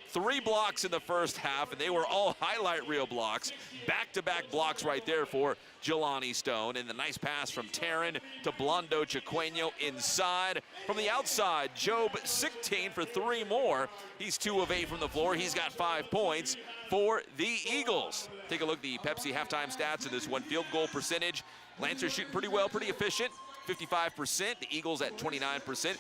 3 blocks in the first half, and they were all highlight reel blocks. Back-to-back blocks right there for Jelani Stone. And the nice pass from Taryn to Blondo Chiqueño inside. From the outside, Job 16 for 3 more. He's 2 of 8 from the floor. He's got 5 points for the Eagles. Take a look at the Pepsi halftime stats in this one. Field goal percentage. Lancers shooting pretty well, pretty efficient. 55%. The Eagles at 29%.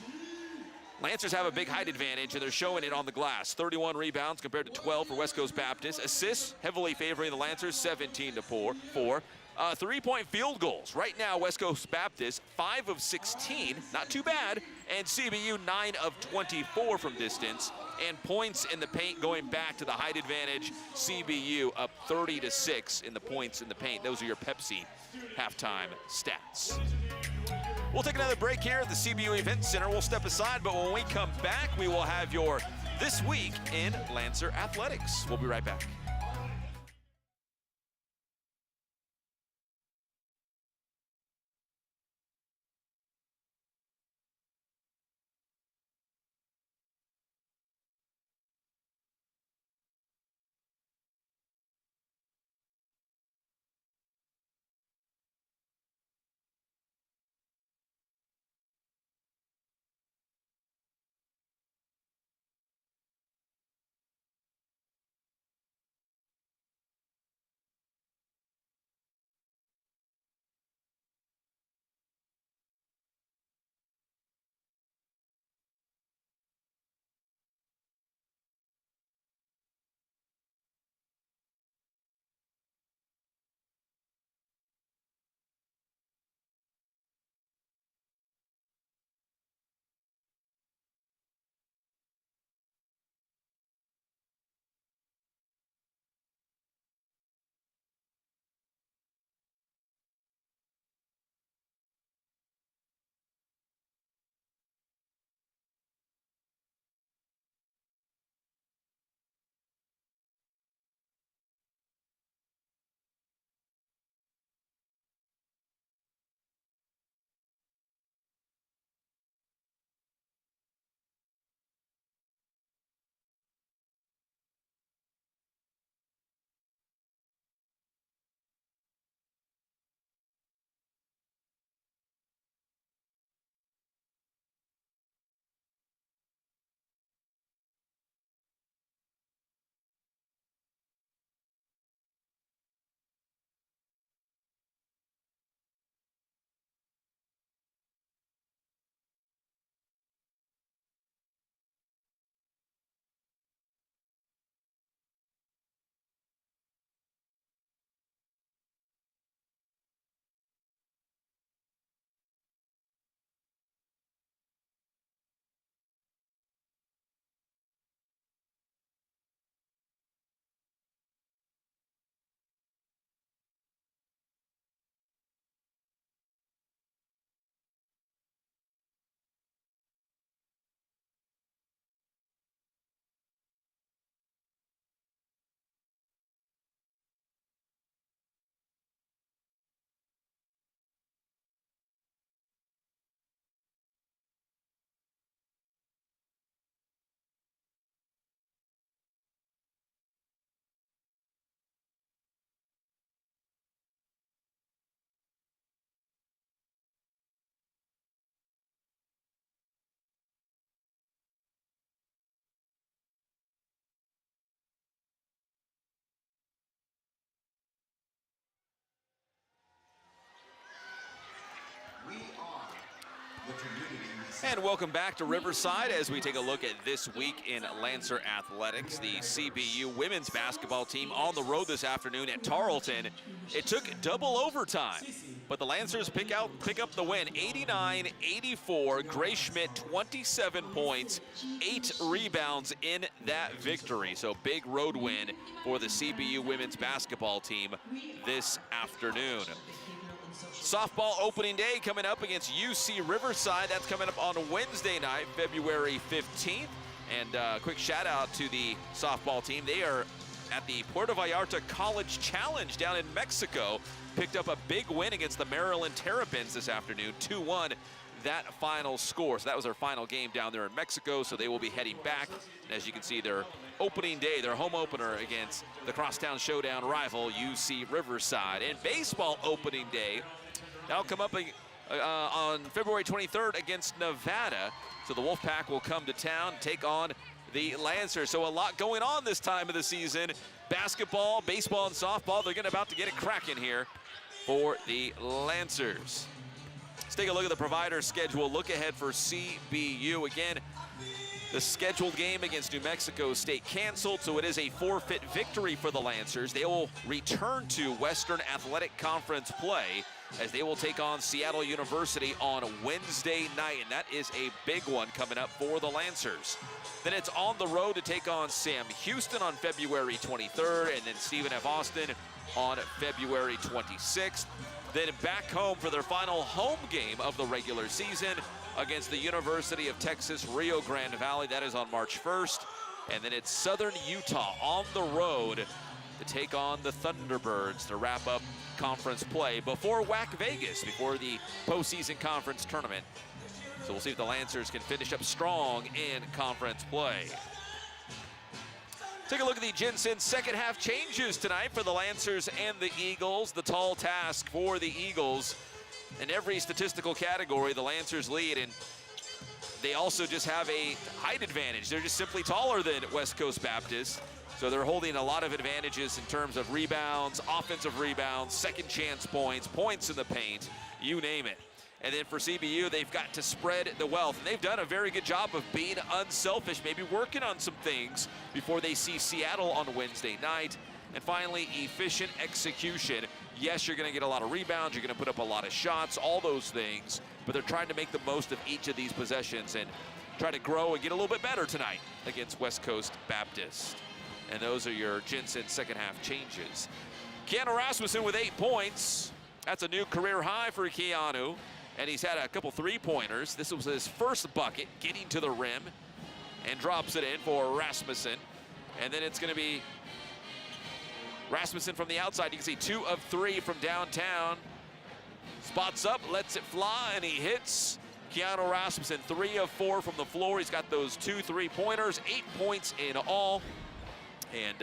Lancers have a big height advantage, and they're showing it on the glass. 31 rebounds compared to 12 for West Coast Baptist. Assists heavily favoring the Lancers, 17 to 4. 3-point field goals. Right now, West Coast Baptist, 5 of 16, not too bad. And CBU, 9 of 24 from distance. And points in the paint going back to the height advantage. CBU up 30 to 6 in the points in the paint. Those are your Pepsi halftime stats. We'll take another break here at the CBU Event Center. We'll step aside, but when we come back, we will have your This Week in Lancer Athletics. We'll be right back. And welcome back to Riverside as we take a look at This Week in Lancer Athletics. The CBU women's basketball team on the road this afternoon at Tarleton. It took double overtime, but the Lancers pick up the win, 89-84. Grace Schmidt, 27 points, 8 rebounds in that victory. So big road win for the CBU women's basketball team this afternoon. Softball opening day coming up against UC Riverside. That's coming up on Wednesday night, February 15th. And quick shout out to the softball team. They are at the Puerto Vallarta College Challenge down in Mexico. Picked up a big win against the Maryland Terrapins this afternoon, 2-1. That final score. So that was their final game down there in Mexico, so they will be heading back. And as you can see, their opening day, their home opener against the crosstown showdown rival, UC Riverside. And baseball opening day, that'll come up on February 23rd against Nevada. So the Wolfpack will come to town, take on the Lancers. So a lot going on this time of the season. Basketball, baseball, and softball, they're about to get it cracking here for the Lancers. Let's take a look at the provider schedule. Look ahead for CBU. Again, the scheduled game against New Mexico State canceled, so it is a forfeit victory for the Lancers. They will return to Western Athletic Conference play as they will take on Seattle University on Wednesday night, and that is a big one coming up for the Lancers. Then it's on the road to take on Sam Houston on February 23rd, and then Stephen F. Austin on February 26th. Then back home for their final home game of the regular season against the University of Texas Rio Grande Valley. That is on March 1st. And then it's Southern Utah on the road to take on the Thunderbirds to wrap up conference play before WAC Vegas, before the postseason conference tournament. So we'll see if the Lancers can finish up strong in conference play. Take a look at the Jensen second half changes tonight for the Lancers and the Eagles. The tall task for the Eagles. In every statistical category, the Lancers lead, and they also just have a height advantage. They're just simply taller than West Coast Baptist. So they're holding a lot of advantages in terms of rebounds, offensive rebounds, second chance points, points in the paint, you name it. And then for CBU, they've got to spread the wealth. And they've done a very good job of being unselfish, maybe working on some things before they see Seattle on Wednesday night. And finally, efficient execution. Yes, you're going to get a lot of rebounds. You're going to put up a lot of shots, all those things. But they're trying to make the most of each of these possessions and try to grow and get a little bit better tonight against West Coast Baptist. And those are your Jensen second half changes. Keanu Rasmussen with 8 points. That's a new career high for Keanu. And he's had a couple three-pointers. This was his first bucket, getting to the rim, and drops it in for Rasmussen. And then it's going to be Rasmussen from the outside. You can see 2 of 3 from downtown. Spots up, lets it fly, and he hits. Keanu Rasmussen, 3 of 4 from the floor. He's got those 2 three-pointers, 8 points in all. And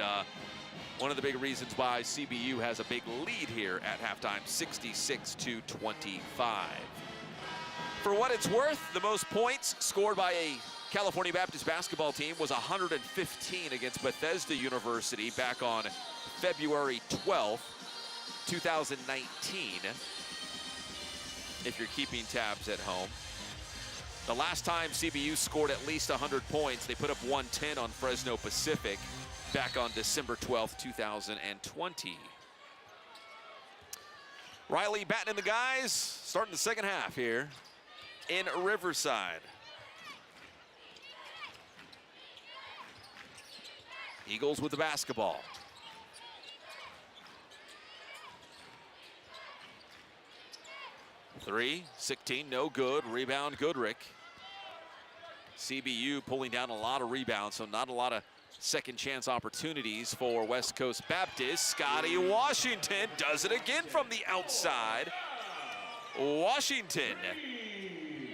one of the big reasons why CBU has a big lead here at halftime, 66-25. For what it's worth, the most points scored by a California Baptist basketball team was 115 against Bethesda University back on February 12th, 2019, if you're keeping tabs at home. The last time CBU scored at least 100 points, they put up 110 on Fresno Pacific back on December 12th, 2020. Riley Batten and the guys starting the second half here in Riverside. Eagles with the basketball. Three, 16, no good. Rebound, Goodrick. CBU pulling down a lot of rebounds, so not a lot of second chance opportunities for West Coast Baptist. Scotty Washington does it again from the outside. Washington,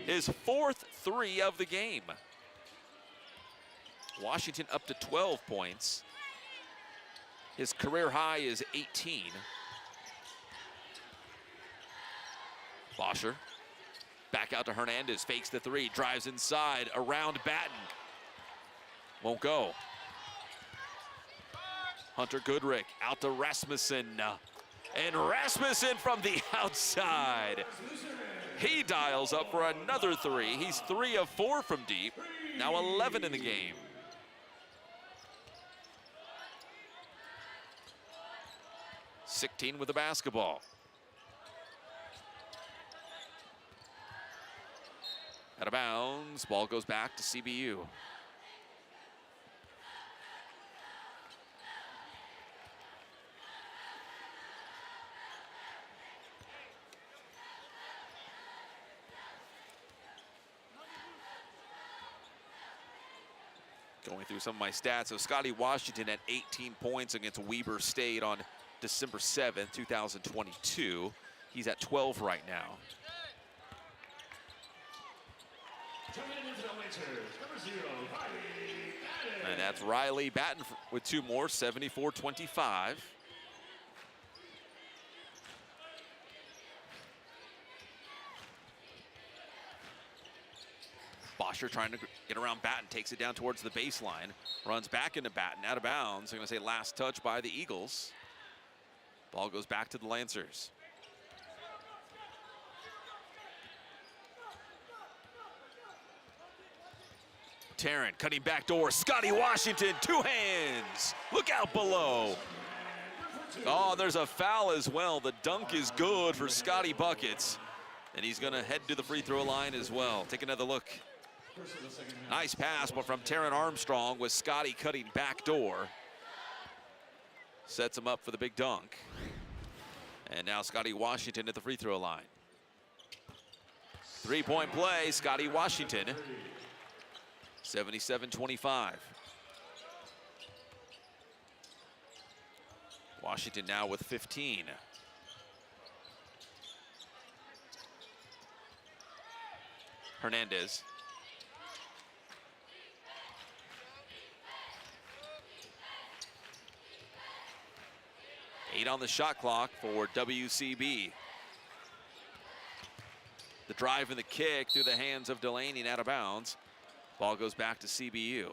his 4th 3 of the game. Washington up to 12 points. His career high is 18. Bosher back out to Hernandez, fakes the 3, drives inside, around Batten. Won't go. Hunter Goodrick out to Rasmussen. And Rasmussen from the outside. He dials up for another 3. He's 3 of 4 from deep. Now 11 in the game. Sixteen with the basketball. Out of bounds, ball goes back to CBU. Going through some of my stats. So Scotty Washington had 18 points against Weber State on December 7th, 2022. He's at 12 right now. And that's Riley Batten with 2 more, 74-25. Bosher trying to get around Batten, takes it down towards the baseline, runs back into Batten, out of bounds. I'm going to say last touch by the Eagles. Ball goes back to the Lancers. Taryn cutting back door. Scotty Washington, 2 hands. Look out below. Oh, there's a foul as well. The dunk is good for Scotty Buckets. And he's going to head to the free throw line as well. Take another look. Nice pass, but from Taryn Armstrong with Scotty cutting back door. Sets him up for the big dunk. And now Scotty Washington at the free throw line. 3-point play, Scotty Washington. 77-25. Washington now with 15. Hernandez. Eight on the shot clock for WCB. The drive and the kick through the hands of Delaney and out of bounds. Ball goes back to CBU.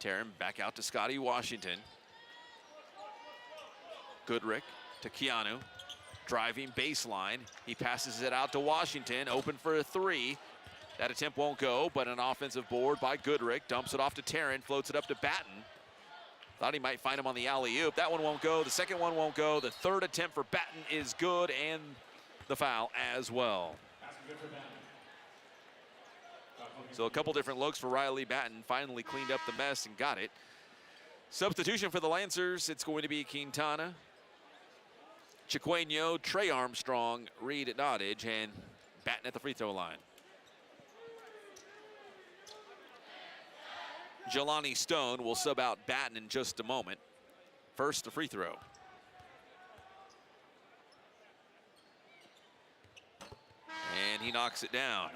Taryn back out to Scotty Washington. Goodrick to Keanu. Driving baseline. He passes it out to Washington. Open for a 3. That attempt won't go, but an offensive board by Goodrick. Dumps it off to Taryn. Floats it up to Batten. Thought he might find him on the alley-oop. That one won't go. The second one won't go. The third attempt for Batten is good, and the foul as well. So a couple different looks for Riley Batten. Finally cleaned up the mess and got it. Substitution for the Lancers. It's going to be Quintana, Chiqueño, Trey Armstrong, Reed at Nottage, and Batten at the free throw line. Jelani Stone will sub out Batten in just a moment. First, the free throw. And he knocks it down.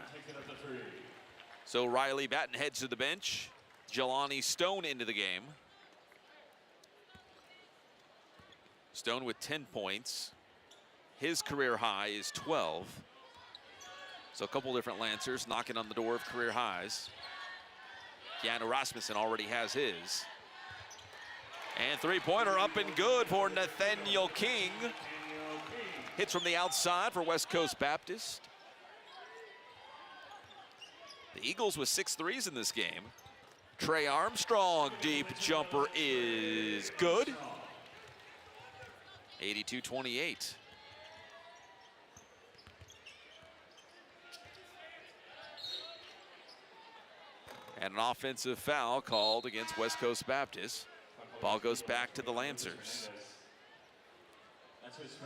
So Riley Batten heads to the bench. Jelani Stone into the game. Stone with 10 points. His career high is 12. So a couple different Lancers knocking on the door of career highs. Keanu Rasmussen already has his. And 3-pointer up and good for Nathaniel King. Hits from the outside for West Coast Baptist. The Eagles with 6 threes in this game. Trey Armstrong, deep jumper is good. 82-28. And an offensive foul called against West Coast Baptist. Ball goes back to the Lancers.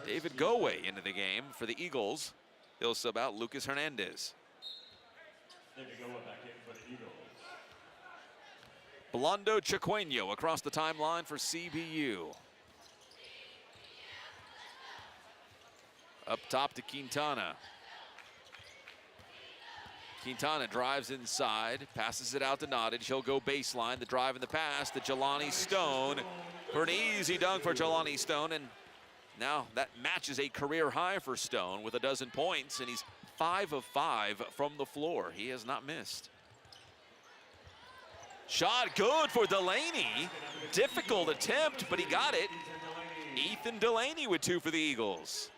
David Goway into the game for the Eagles. He'll sub out Lucas Hernandez. Blondo Chiqueño across the timeline for CBU. Up top to Quintana. Quintana drives inside, passes it out to Nottage. He'll go baseline, the drive and the pass to Jelani Stone for an easy dunk for Jelani Stone. And now that matches a career high for Stone with 12 points, and he's 5 of 5 from the floor. He has not missed. Shot good for Delaney. Difficult attempt, but he got it. Ethan Delaney with 2 for the Eagles.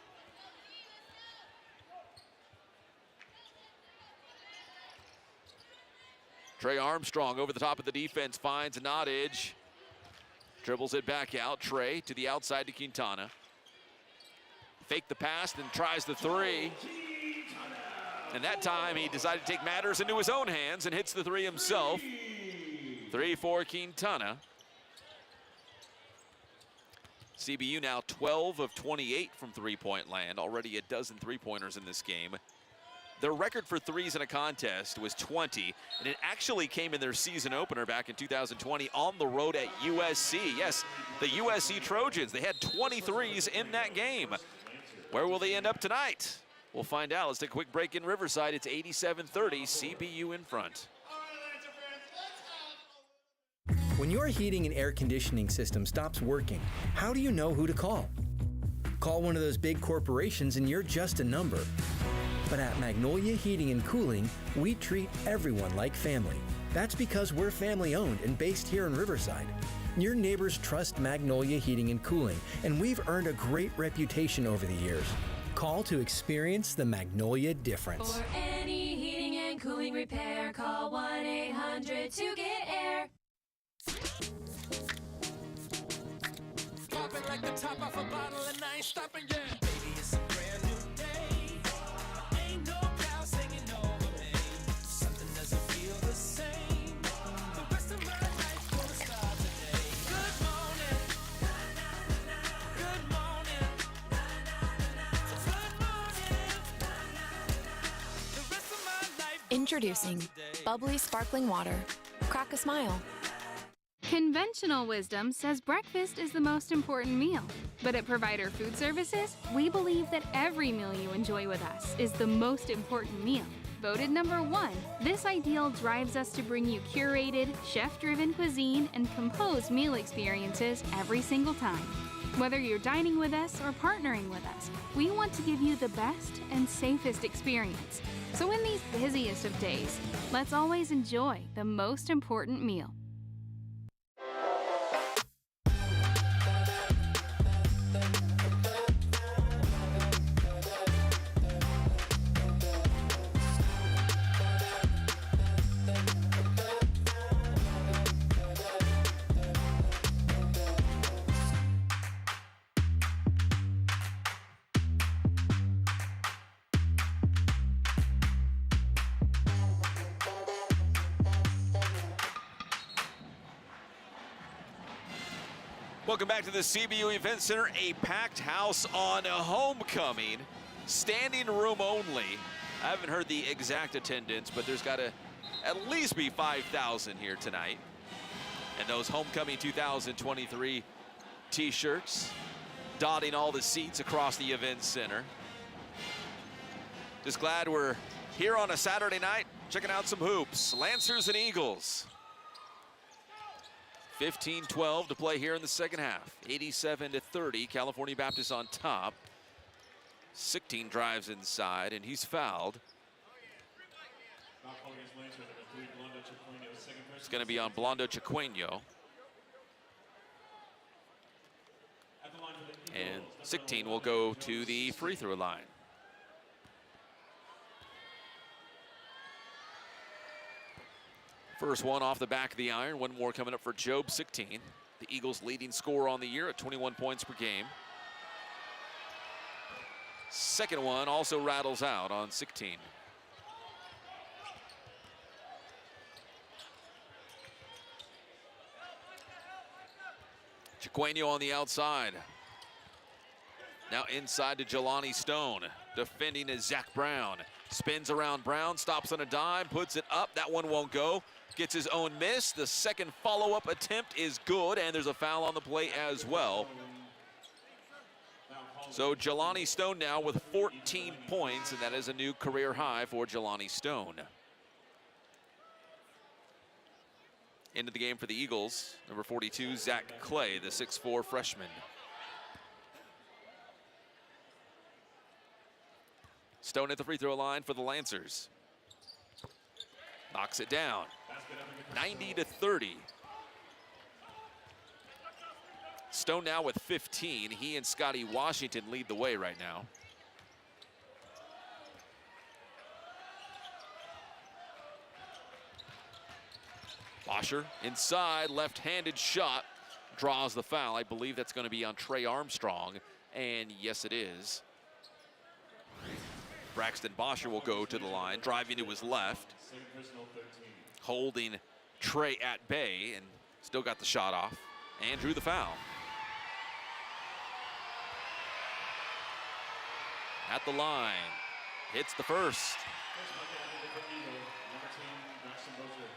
Trey Armstrong over the top of the defense, finds Nottage. Dribbles it back out. Trey to the outside to Quintana. Fake the pass, then tries the 3. And that time he decided to take matters into his own hands and hits the 3 himself. 3 for Quintana. CBU now 12 of 28 from three-point land, already a dozen three-pointers in this game. Their record for threes in a contest was 20, and it actually came in their season opener back in 2020 on the road at USC. Yes, the USC Trojans, they had 23s in that game. Where will they end up tonight? We'll find out. Let's take a quick break in Riverside. It's 87-30, CBU in front. When your heating and air conditioning system stops working, how do you know who to call? Call one of those big corporations and you're just a number. But at Magnolia Heating and Cooling, we treat everyone like family. That's because we're family owned and based here in Riverside. Your neighbors trust Magnolia Heating and Cooling, and we've earned a great reputation over the years. Call to experience the Magnolia difference. For any heating and cooling repair, call 1-800-2-GET-AIR. Popping like the top off a bottle and I ain't stopping yet. Baby, it's a brand new day. Ain't no cloud singing over me. Something doesn't feel the same. The rest of my life gonna start today. Good morning. Good morning. Good morning. The rest of my life. Introducing bubbly sparkling water. Crack a smile. Conventional wisdom says breakfast is the most important meal. But at Provider Food Services, we believe that every meal you enjoy with us is the most important meal. Voted #1, this ideal drives us to bring you curated, chef-driven cuisine and composed meal experiences every single time. Whether you're dining with us or partnering with us, we want to give you the best and safest experience. So in these busiest of days, let's always enjoy the most important meal. Welcome back to the CBU Event Center, a packed house on homecoming, standing room only. I haven't heard the exact attendance, but there's got to at least be 5,000 here tonight. And those homecoming 2023 t-shirts dotting all the seats across the Event Center. Just glad we're here on a Saturday night, checking out some hoops. Lancers and Eagles. 15-12 to play here in the second half. 87-30, California Baptist on top. 16 drives inside, and he's fouled. It's going to be on Blondo Chiqueno. And 16 will go to the free throw line. First one off the back of the iron. One more coming up for Job 16. The Eagles' leading scorer on the year at 21 points per game. Second one also rattles out on 16. Chiqueno on the outside. Now inside to Jelani Stone. Defending is Zach Brown. Spins around Brown, stops on a dime, puts it up. That one won't go. Gets his own miss. The second follow-up attempt is good, and there's a foul on the play as well. So Jelani Stone now with 14 points, and that is a new career high for Jelani Stone. Into the game for the Eagles, number 42, Zach Clay, the 6'4" freshman. Stone at the free throw line for the Lancers. Knocks it down. 90-30. Stone now with 15. He and Scotty Washington lead the way right now. Washer inside, left-handed shot, draws the foul. I believe that's going to be on Trey Armstrong, and yes it is. Braxton Bosher will go to the line, driving to his left, holding Trey at bay, and still got the shot off, and drew the foul. at the line. Hits the first. First bucket under the Eagle, number 10, Maxim Bozer.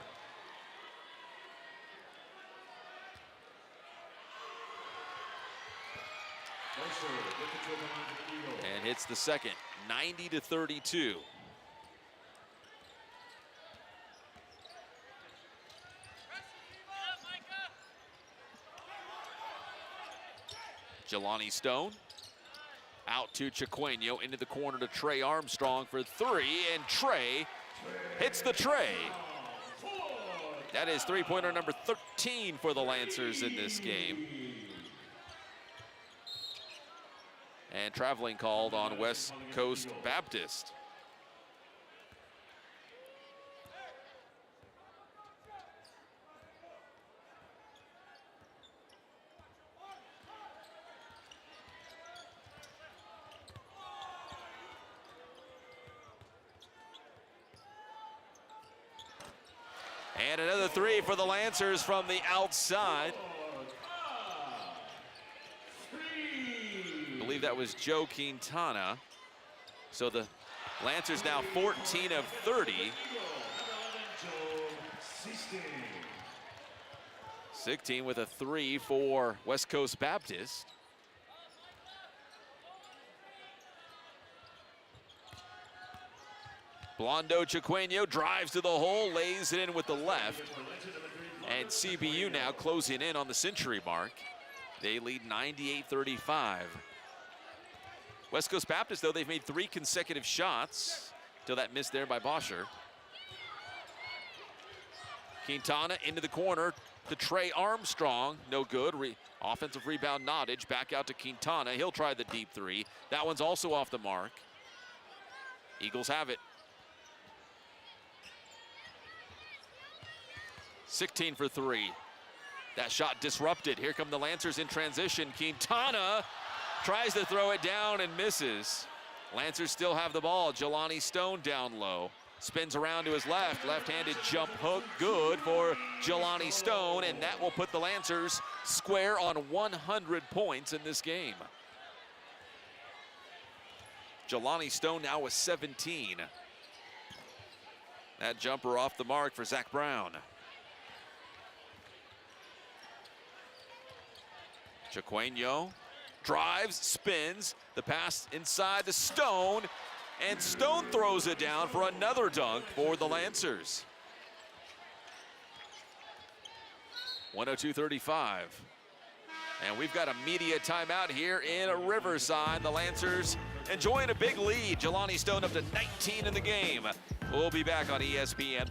Bozer with the dribble onto the Eagle. And hits the second, 90-32. Jelani Stone out to Chiqueno, into the corner to Trey Armstrong for three, and Trey hits the tray. That is three-pointer number 13 for the Lancers in this game. And traveling called on West Coast Baptist. And another three for the Lancers from the outside. I believe that was Joe Quintana. So the Lancers now 14 of 30. 16 with a three for West Coast Baptist. Blondo Chiqueno drives to the hole, lays it in with the left. And CBU now closing in on the century mark. They lead 98-35. West Coast Baptist, though, they've made three consecutive shots till that miss there by Bosher. Quintana into the corner to Trey Armstrong. No good. Offensive rebound, Nottage. Back out to Quintana. He'll try the deep three. That one's also off the mark. Eagles have it. 16 for three. That shot disrupted. Here come the Lancers in transition. Quintana tries to throw it down and misses. Lancers still have the ball. Jelani Stone down low. Spins around to his left. Left-handed jump hook. Good for Jelani Stone, and that will put the Lancers square on 100 points in this game. Jelani Stone now with 17. That jumper off the mark for Zach Brown. Chiqueno drives, spins, the pass inside to Stone, and Stone throws it down for another dunk for the Lancers. 102-35. And we've got a media timeout here in Riverside. The Lancers enjoying a big lead. Jelani Stone up to 19 in the game. We'll be back on ESPN+.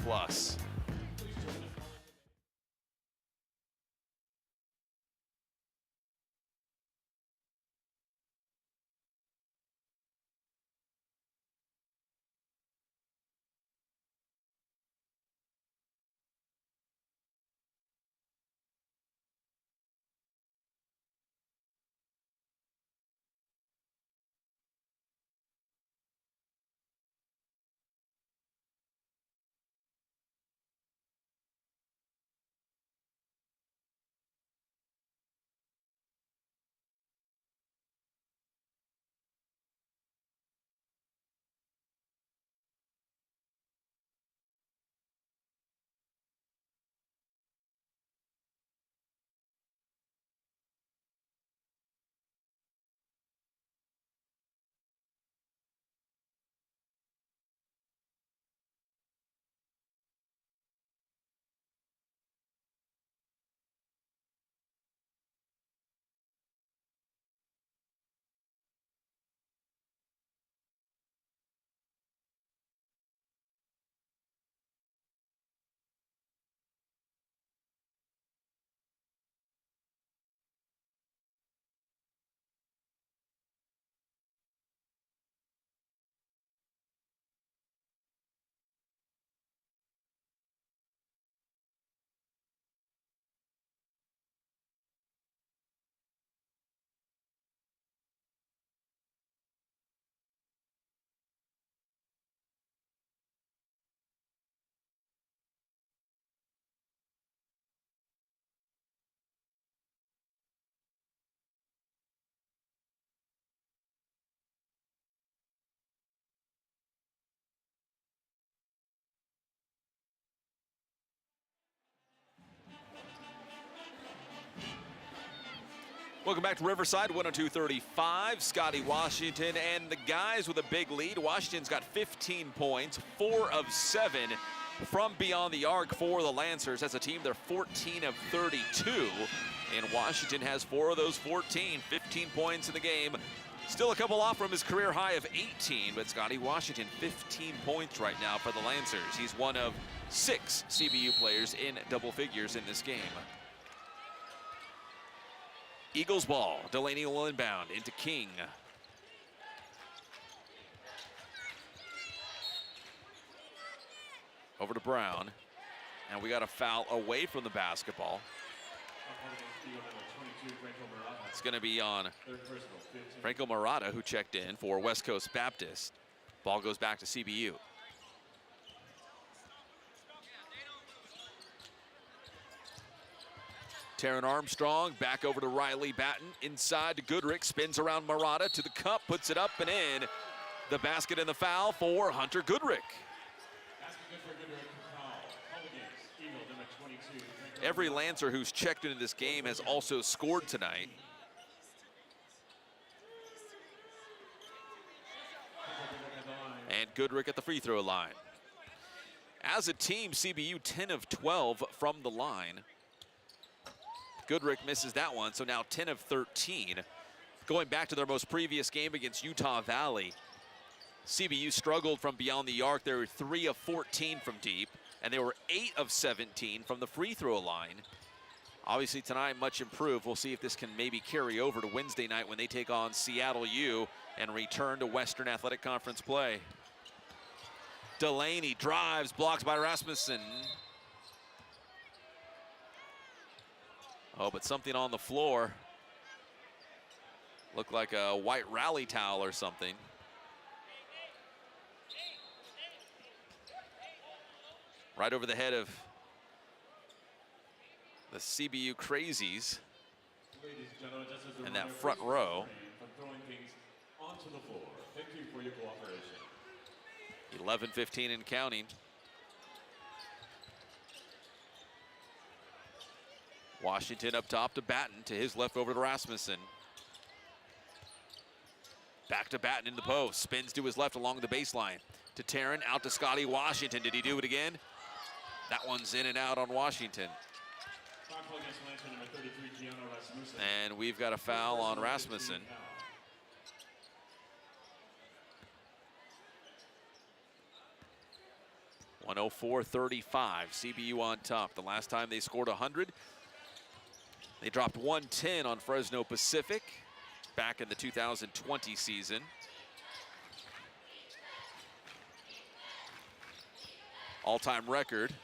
Welcome back to Riverside, 102-35. Scotty Washington and the guys with a big lead. Washington's got 15 points, 4 of 7 from beyond the arc for the Lancers. As a team, they're 14 of 32, and Washington has 4 of those 14, 15 points in the game. Still a couple off from his career high of 18, but Scotty Washington, 15 points right now for the Lancers. He's one of 6 CBU players in double figures in this game. Eagles ball. Delaney will inbound into King. Over to Brown. And we got a foul away from the basketball. It's going to be on Franco Murata, who checked in for West Coast Baptist. Ball goes back to CBU. Taryn Armstrong back over to Riley Batten. Inside to Goodrick, spins around Murata to the cup, puts it up and in. The basket and the foul for Hunter Goodrick. Every Lancer who's checked into this game has also scored tonight. And Goodrick at the free throw line. As a team, CBU 10 of 12 from the line. Goodrick misses that one, so now 10 of 13. Going back to their most previous game against Utah Valley, CBU struggled from beyond the arc. They were 3 of 14 from deep, and they were 8 of 17 from the free throw line. Obviously tonight, much improved. We'll see if this can maybe carry over to Wednesday night when they take on Seattle U and return to Western Athletic Conference play. Delaney drives, blocked by Rasmussen. Oh, but something on the floor. Looked like a white rally towel or something. Right over the head of the CBU crazies in that front row. Throwing things onto the floor. Thank you for your cooperation. 11-15 and counting. Washington up top to Batten, to his left over to Rasmussen. Back to Batten in the post, spins to his left along the baseline. To Taryn, out to Scotty Washington. Did he do it again? That one's in and out on Washington. And we've got a foul on Rasmussen. .104-35, CBU on top. The last time they scored 100, they dropped 110 on Fresno Pacific back in the 2020 season. All-time record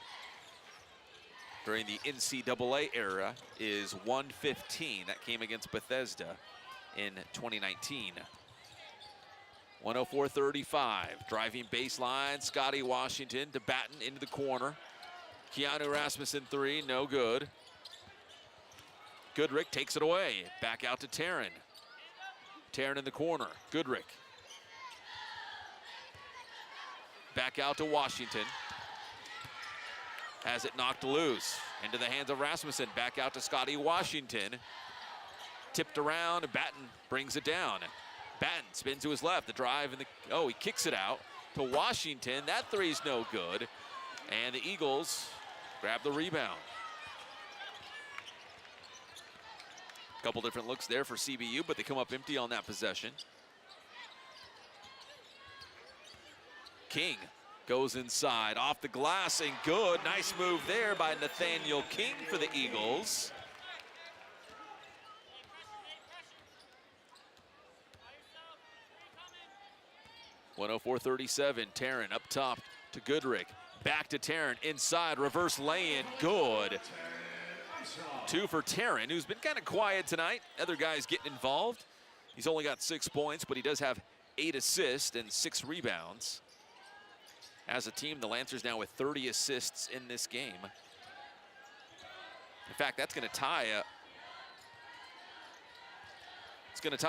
during the NCAA era is 115. That came against Bethesda in 2019. 104-35, driving baseline, Scotty Washington to Batten into the corner. Keanu Rasmussen three, no good. Goodrick takes it away, back out to Taryn. Taryn in the corner, Goodrick. Back out to Washington. Has it knocked loose, into the hands of Rasmussen, back out to Scotty Washington. Tipped around, Batten brings it down. Batten spins to his left, the drive, and he kicks it out to Washington. That three's no good, and the Eagles grab the rebound. A couple different looks there for CBU, but they come up empty on that possession. King goes inside, off the glass, and good. Nice move there by Nathaniel King for the Eagles. .104-37, Taryn up top to Goodrick. Back to Taryn, inside, reverse lay-in, good. 2 for Taryn, who's been kind of quiet tonight. Other guys getting involved. He's only got 6 points, but he does have 8 assists and 6 rebounds. As a team, the Lancers now with 30 assists in this game. In fact, that's going to tie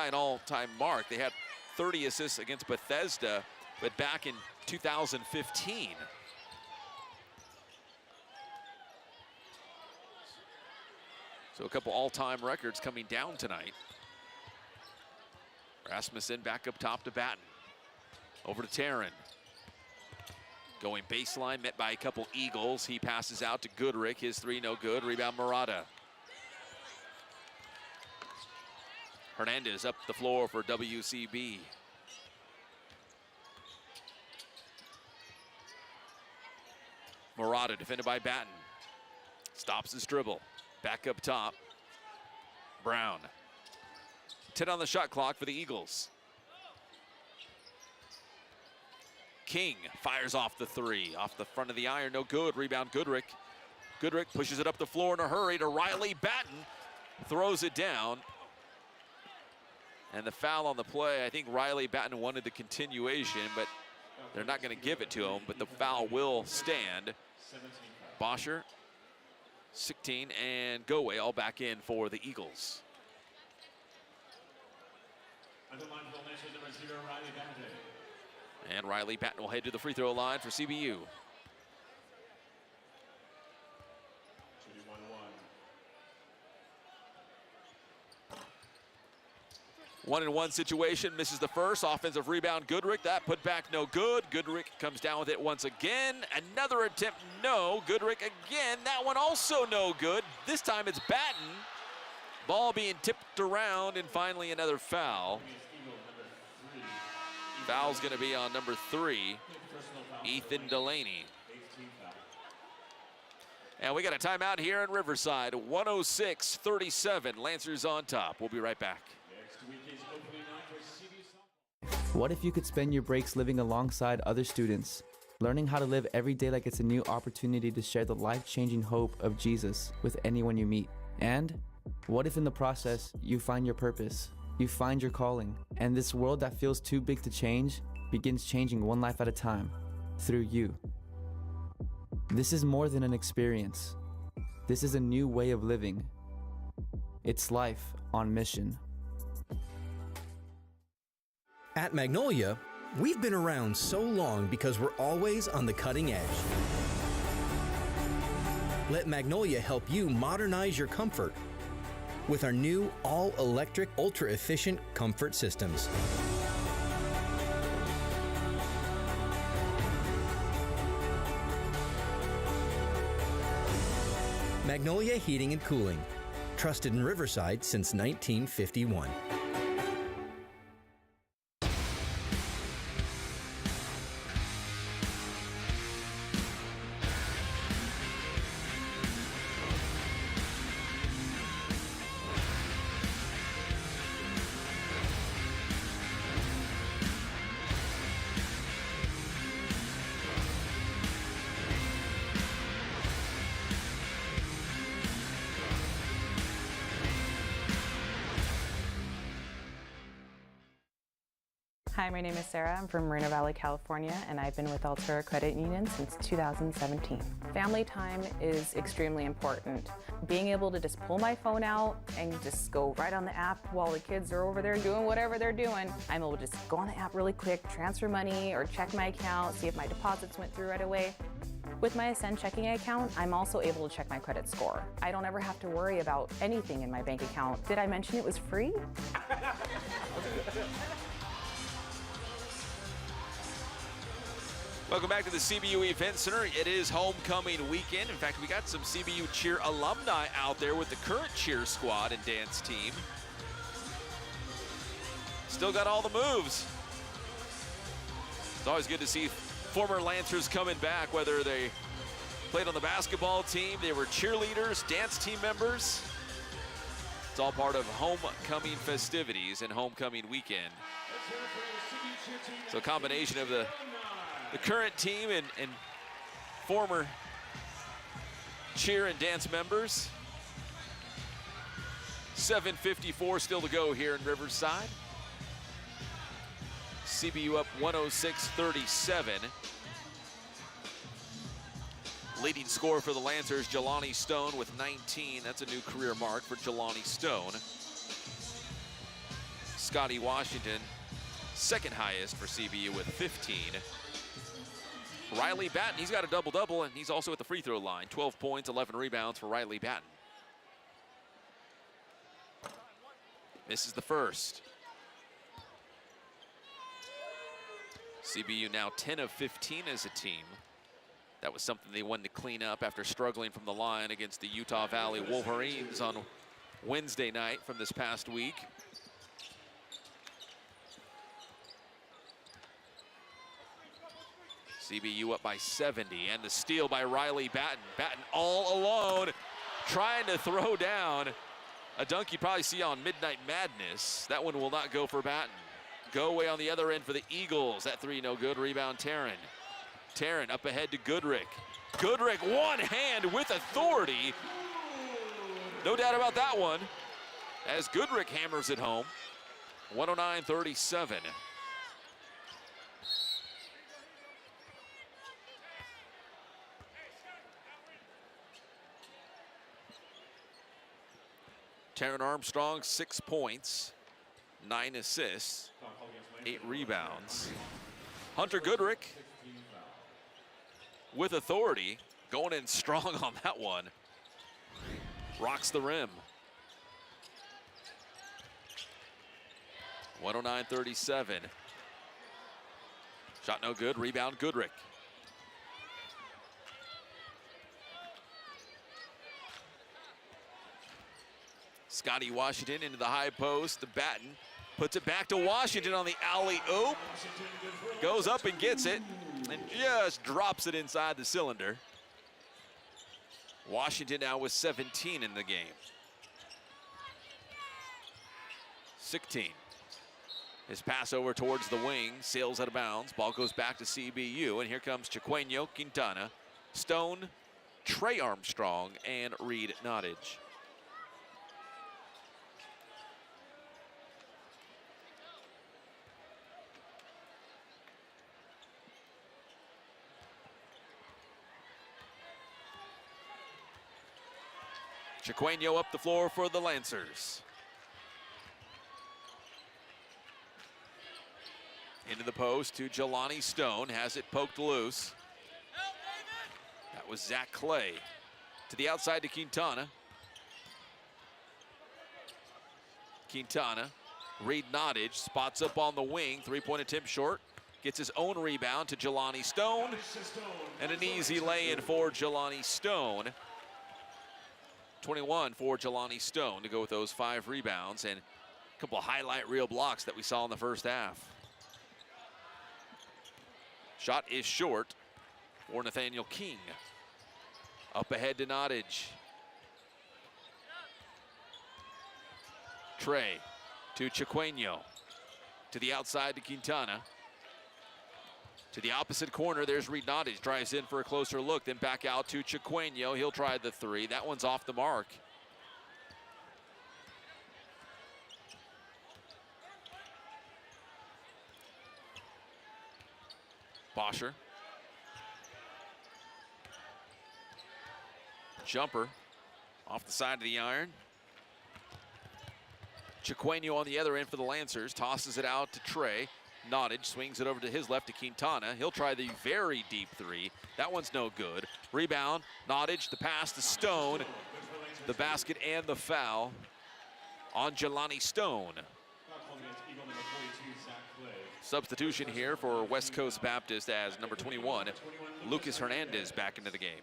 an all-time mark. They had 30 assists against Bethesda, but back in 2015. So So a couple all-time records coming down tonight. Rasmussen back up top to Batten. Over to Taryn. Going baseline, met by a couple Eagles. He passes out to Goodrick. His three no good. Rebound Murata. Hernandez up the floor for WCB. Murata defended by Batten. Stops his dribble. Back up top. Brown. 10 on the shot clock for the Eagles. King fires off the three. Off the front of the iron, no good. Rebound Goodrick. Goodrick pushes it up the floor in a hurry to Riley Batten. Throws it down. And the foul on the play, I think Riley Batten wanted the continuation, but they're not going to give it to him, but the foul will stand. Bosher, 16, and Goway all back in for the Eagles. And Riley Batten will head to the free throw line for CBU. 1-and-1 situation, misses the first. Offensive rebound, Goodrick. That put back no good. Goodrick comes down with it once again. Another attempt, no. Goodrick again. That one also no good. This time it's Batten. Ball being tipped around, and finally another foul. Foul's going to be on number 3, Ethan Delaney. And we got a timeout here in Riverside. 106-37. Lancers on top. We'll be right back. What if you could spend your breaks living alongside other students, learning how to live every day like it's a new opportunity to share the life-changing hope of Jesus with anyone you meet? And what if in the process you find your purpose, you find your calling, and this world that feels too big to change begins changing one life at a time through you? This is more than an experience. This is a new way of living. It's life on mission. At Magnolia, we've been around so long because we're always on the cutting edge. Let Magnolia help you modernize your comfort with our new all-electric, ultra-efficient comfort systems. Magnolia Heating and Cooling, trusted in Riverside since 1951. Hi, my name is Sarah. I'm from Moreno Valley, California, and I've been with Altura Credit Union since 2017. Family time is extremely important. Being able to just pull my phone out and just go right on the app while the kids are over there doing whatever they're doing, I'm able to just go on the app really quick, transfer money, or check my account, see if my deposits went through right away. With my Ascend checking account, I'm also able to check my credit score. I don't ever have to worry about anything in my bank account. Did I mention it was free? Welcome back to the CBU Event Center. It is homecoming weekend. In fact, we got some CBU cheer alumni out there with the current cheer squad and dance team. Still got all the moves. It's always good to see former Lancers coming back, whether they played on the basketball team, they were cheerleaders, dance team members. It's all part of homecoming festivities and homecoming weekend. So a combination of the current team and former cheer and dance members. 7:54 still to go here in Riverside. CBU up 106-37. Leading scorer for the Lancers, Jelani Stone with 19. That's a new career mark for Jelani Stone. Scotty Washington, second highest for CBU with 15. Riley Batten, he's got a double-double, and he's also at the free throw line. 12 points, 11 rebounds for Riley Batten. Misses the first. CBU now 10 of 15 as a team. That was something they wanted to clean up after struggling from the line against the Utah Valley Wolverines on Wednesday night from this past week. CBU up by 70, and the steal by Riley Batten. Batten all alone, trying to throw down a dunk you'd probably see on Midnight Madness. That one will not go for Batten. Go away on the other end for the Eagles. That three no good. Rebound Taryn. Taryn up ahead to Goodrick. Goodrick one hand with authority. No doubt about that one, as Goodrick hammers it home. 109-37. Taryn Armstrong, 6 points, 9 assists, 8 rebounds. Hunter Goodrick with authority, going in strong on that one. Rocks the rim. 109-37. Shot no good, rebound Goodrick. Scotty Washington into the high post. The Batten puts it back to Washington on the alley-oop. Goes up and gets it and just drops it inside the cylinder. Washington now with 17 in the game. 16. His pass over towards the wing, sails out of bounds. Ball goes back to CBU, and here comes Chiqueño Quintana, Stone, Trey Armstrong, and Reed Nottage. Chiqueño up the floor for the Lancers. Into the post to Jelani Stone, has it poked loose. That was Zach Clay. To the outside to Quintana. Quintana, Reed Nottage, spots up on the wing, three-point attempt short. Gets his own rebound to Jelani Stone. And an easy lay-in for Jelani Stone. 21 for Jelani Stone to go with those 5 rebounds and a couple of highlight reel blocks that we saw in the first half. Shot is short for Nathaniel King. Up ahead to Nottage. Trey to Chiqueño. To the outside to Quintana. To the opposite corner, there's Reed Nottage. Drives in for a closer look, then back out to Chiqueño. He'll try the three. That one's off the mark. Bosher. Jumper off the side of the iron. Chiqueño on the other end for the Lancers. Tosses it out to Trey. Nottage swings it over to his left to Quintana. He'll try the very deep three. That one's no good. Rebound, Nottage, the pass to Stone. The basket and the foul on Jelani Stone. Substitution here for West Coast Baptist as number 21, Lucas Hernandez, back into the game.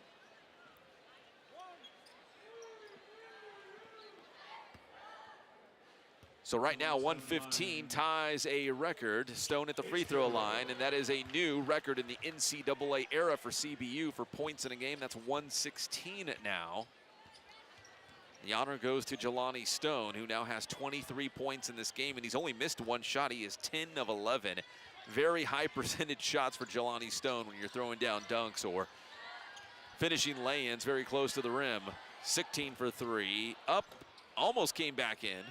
So right now, 115 ties a record. Stone at the free throw line, and that is a new record in the NCAA era for CBU for points in a game. That's 116 now. The honor goes to Jelani Stone, who now has 23 points in this game, and he's only missed one shot. He is 10 of 11. Very high percentage shots for Jelani Stone when you're throwing down dunks or finishing lay-ins very close to the rim. 16 for 3, up, almost came back in.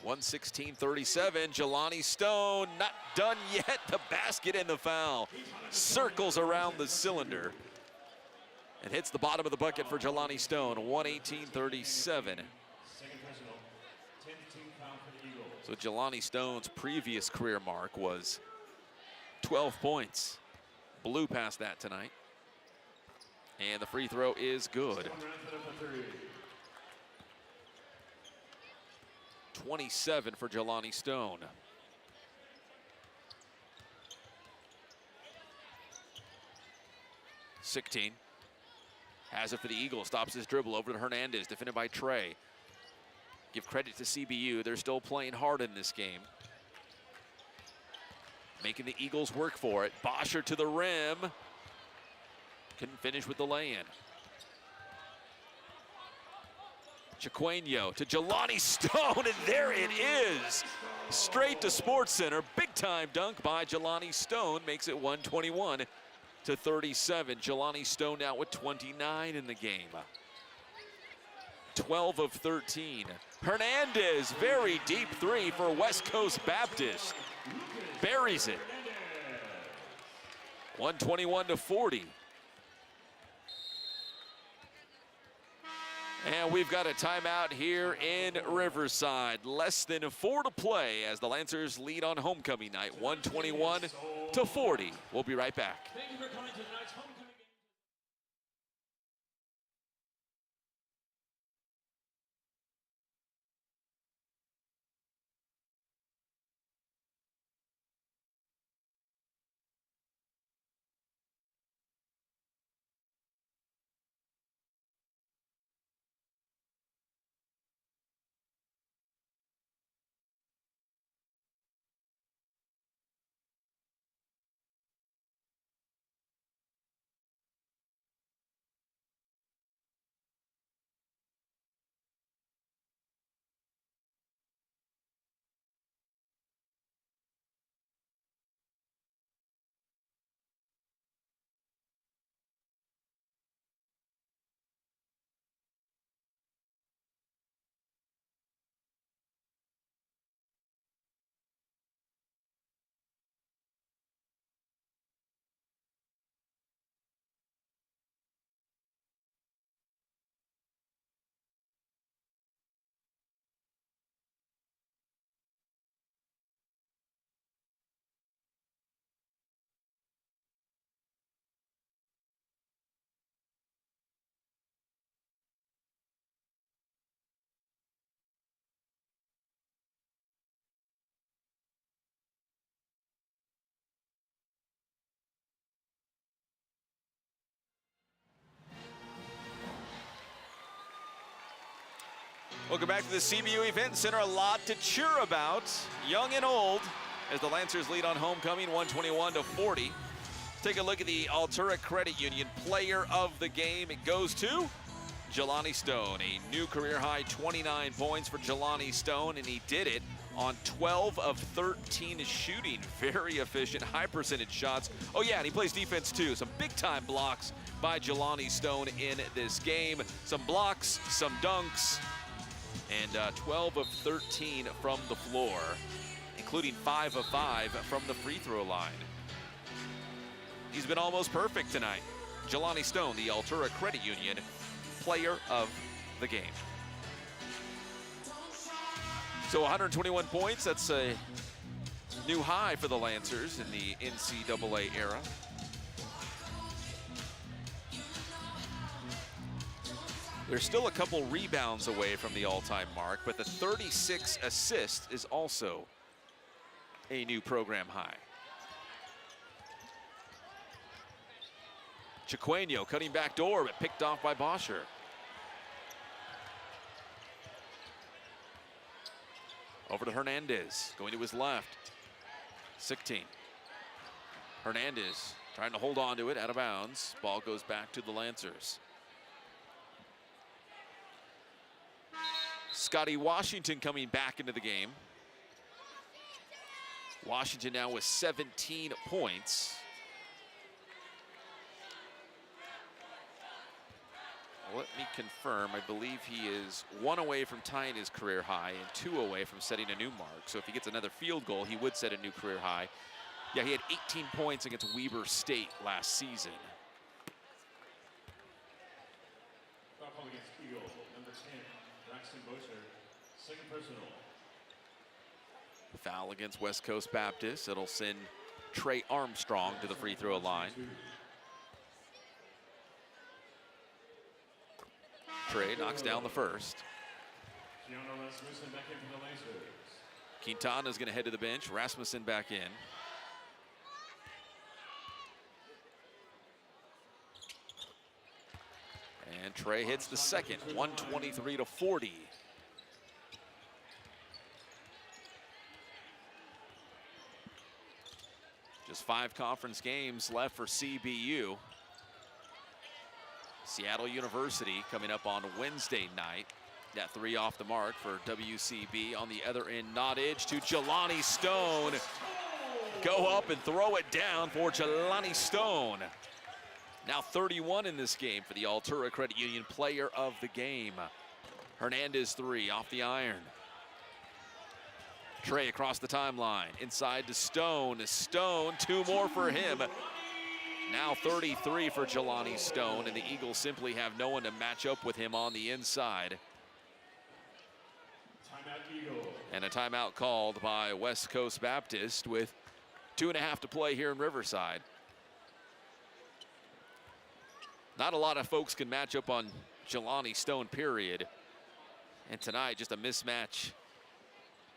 116-37, Jelani Stone, not done yet. The basket and the foul. Circles around the cylinder. And hits the bottom of the bucket for Jelani Stone, 118-37. So Jelani Stone's previous career mark was 12 points. Blew past that tonight. And the free throw is good. 27 for Jelani Stone. Sixteen has it for the Eagles, stops his dribble over to Hernandez, defended by Trey. Give credit to CBU, they're still playing hard in this game. Making the Eagles work for it. Bosher to the rim. Couldn't finish with the lay-in. Chiqueno to Jelani Stone, and there it is. Straight to Sports Center. Big time dunk by Jelani Stone. Makes it 121 to 37. Jelani Stone now with 29 in the game. 12 of 13. Hernandez, very deep three for West Coast Baptist. Buries it. 121 to 40. And we've got a timeout here in Riverside. Less than 4 to play as the Lancers lead on homecoming night, 121 to 40. We'll be right back. Thank you for coming to tonight's homecoming game. Welcome back to the CBU Event Center. A lot to cheer about, young and old, as the Lancers lead on homecoming, 121 to 40. Take a look at the Altura Credit Union Player of the Game. It goes to Jelani Stone. A new career high 29 points for Jelani Stone, and he did it on 12 of 13 shooting. Very efficient, high percentage shots. Oh yeah, and he plays defense too. Some big time blocks by Jelani Stone in this game. Some blocks, some dunks, and 12 of 13 from the floor, including 5 of 5 from the free throw line. He's been almost perfect tonight. Jelani Stone, the Altura Credit Union Player of the Game. So 121 points, that's a new high for the Lancers in the NCAA era. They're still a couple rebounds away from the all-time mark, but the 36 assists is also a new program high. Chiqueno cutting back door, but picked off by Bosher. Over to Hernandez, going to his left. 16. Hernandez trying to hold on to it, out of bounds. Ball goes back to the Lancers. Scotty Washington coming back into the game. Washington now with 17 points. Let me confirm. I believe he is 1 away from tying his career high and 2 away from setting a new mark. So if he gets another field goal, he would set a new career high. Yeah, he had 18 points against Weber State last season. Foul against Eagle, number 10, Braxton Bosher, second personal. Foul against West Coast Baptist. It'll send Trey Armstrong to the free throw line. Trey knocks down the first. Keanu Rasmussen back in for the Lancers. Quintana's going to head to the bench. Rasmussen back in. And Trey hits the second, 123-40. Just 5 conference games left for CBU. Seattle University coming up on Wednesday night. That 3 off the mark for WCB. On the other end, Nottage to Jelani Stone. Go up and throw it down for Jelani Stone. Now 31 in this game for the Altura Credit Union player of the game. Hernandez 3 off the iron. Trey across the timeline, inside to Stone. Stone, 2 more for him. Now 33 for Jelani Stone, and the Eagles simply have no one to match up with him on the inside. And a timeout called by West Coast Baptist with 2.5 to play here in Riverside. Not a lot of folks can match up on Jelani Stone, period. And tonight, just a mismatch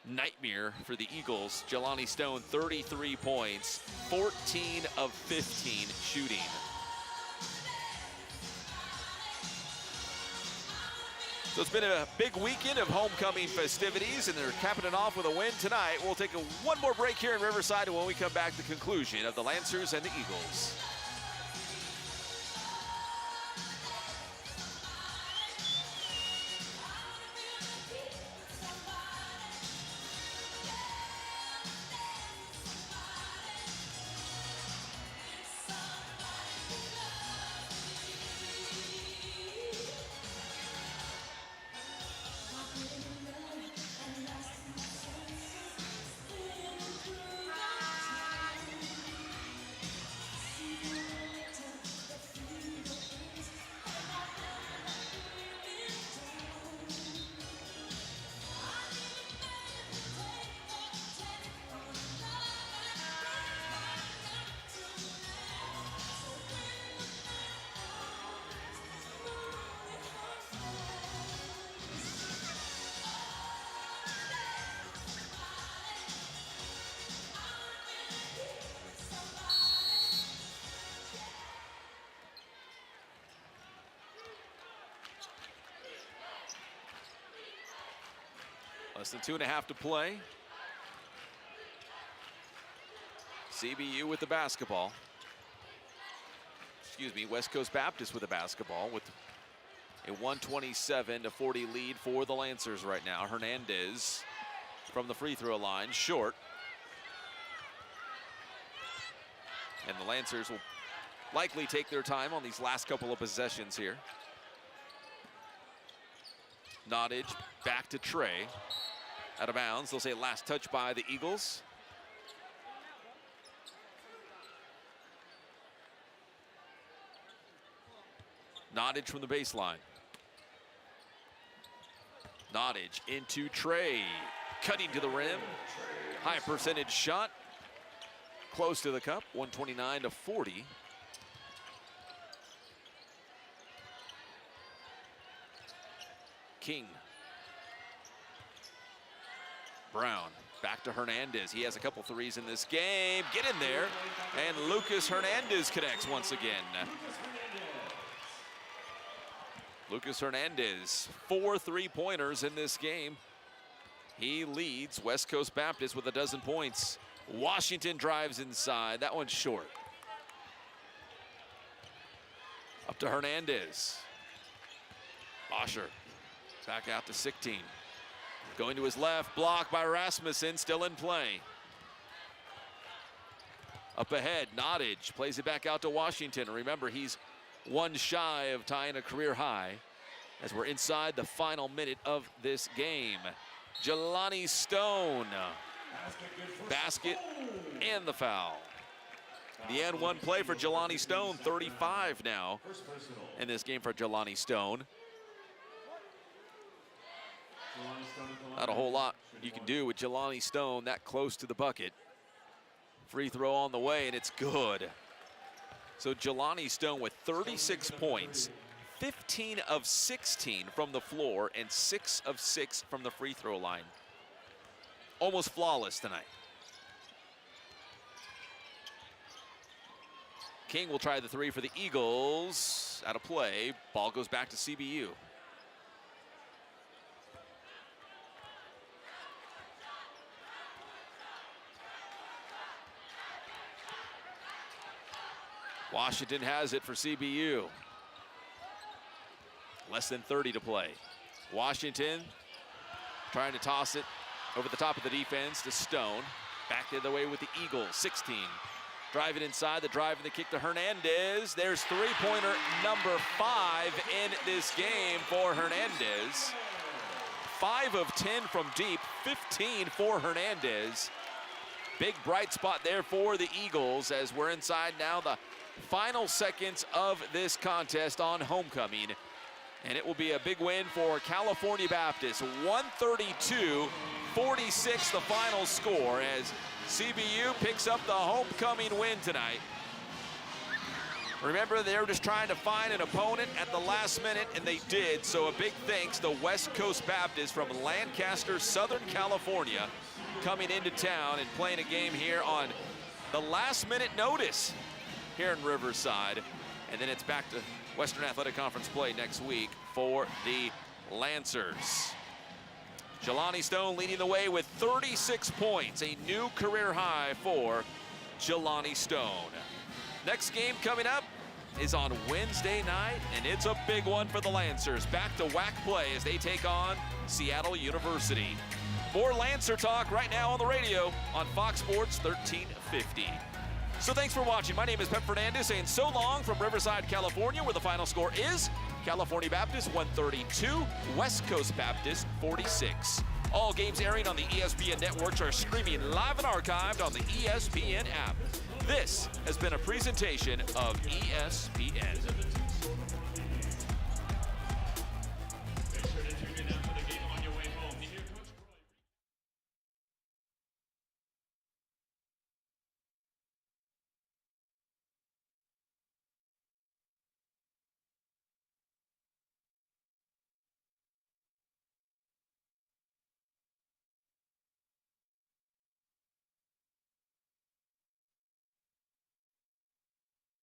nightmare for the Eagles. Jelani Stone, 33 points, 14 of 15 shooting. So it's been a big weekend of homecoming festivities, and they're capping it off with a win tonight. We'll take one more break here in Riverside, and when we come back, the conclusion of the Lancers and the Eagles. Less than 2.5 to play. CBU with the basketball. Excuse me, West Coast Baptist with the basketball with a 127-40 lead for the Lancers right now. Hernandez from the free throw line, short. And the Lancers will likely take their time on these last couple of possessions here. Nottage back to Trey. Out of bounds, they'll say last touch by the Eagles. Nottage from the baseline. Nottage into Trey. Cutting to the rim. High percentage shot. Close to the cup, 129-40. King. Brown back to Hernandez. He has a couple threes in this game. Get in there. And Lucas Hernandez connects once again. Lucas Hernandez, 4 3-pointers in this game. He leads West Coast Baptist with 12 points. Washington drives inside. That one's short. Up to Hernandez. Osher back out to 16. Going to his left, blocked by Rasmussen, still in play. Up ahead, Nottage plays it back out to Washington. Remember, he's 1 shy of tying a career high as we're inside the final minute of this game. Jelani Stone, basket and the foul. The N1 play for Jelani Stone, 35 now in this game for Jelani Stone. Not a whole lot you can do with Jelani Stone that close to the bucket. Free throw on the way, and it's good. So Jelani Stone with 36 points, 15 of 16 from the floor and 6 of 6 from the free throw line. Almost flawless tonight. King will try the three for the Eagles. Out of play. Ball goes back to CBU. Washington has it for CBU. Less than 30 to play. Washington trying to toss it over the top of the defense to Stone. Back the other way with the Eagles, 16. Driving inside, the drive and the kick to Hernandez. There's three-pointer number 5 in this game for Hernandez. 5 of 10 from deep, 15 for Hernandez. Big bright spot there for the Eagles as we're inside now the final seconds of this contest on homecoming. And it will be a big win for California Baptist. 132-46 the final score as CBU picks up the homecoming win tonight. Remember, they were just trying to find an opponent at the last minute, and they did. So a big thanks to West Coast Baptist from Lancaster, Southern California, coming into town and playing a game here on the last minute notice here in Riverside. And then it's back to Western Athletic Conference play next week for the Lancers. Jelani Stone leading the way with 36 points, a new career high for Jelani Stone. Next game coming up is on Wednesday night, and it's a big one for the Lancers. Back to WAC play as they take on Seattle University. More Lancer talk right now on the radio on Fox Sports 1350. So thanks for watching. My name is Pep Fernandez saying so long from Riverside, California, where the final score is California Baptist 132, West Coast Baptist 46. All games airing on the ESPN networks are streaming live and archived on the ESPN app. This has been a presentation of ESPN.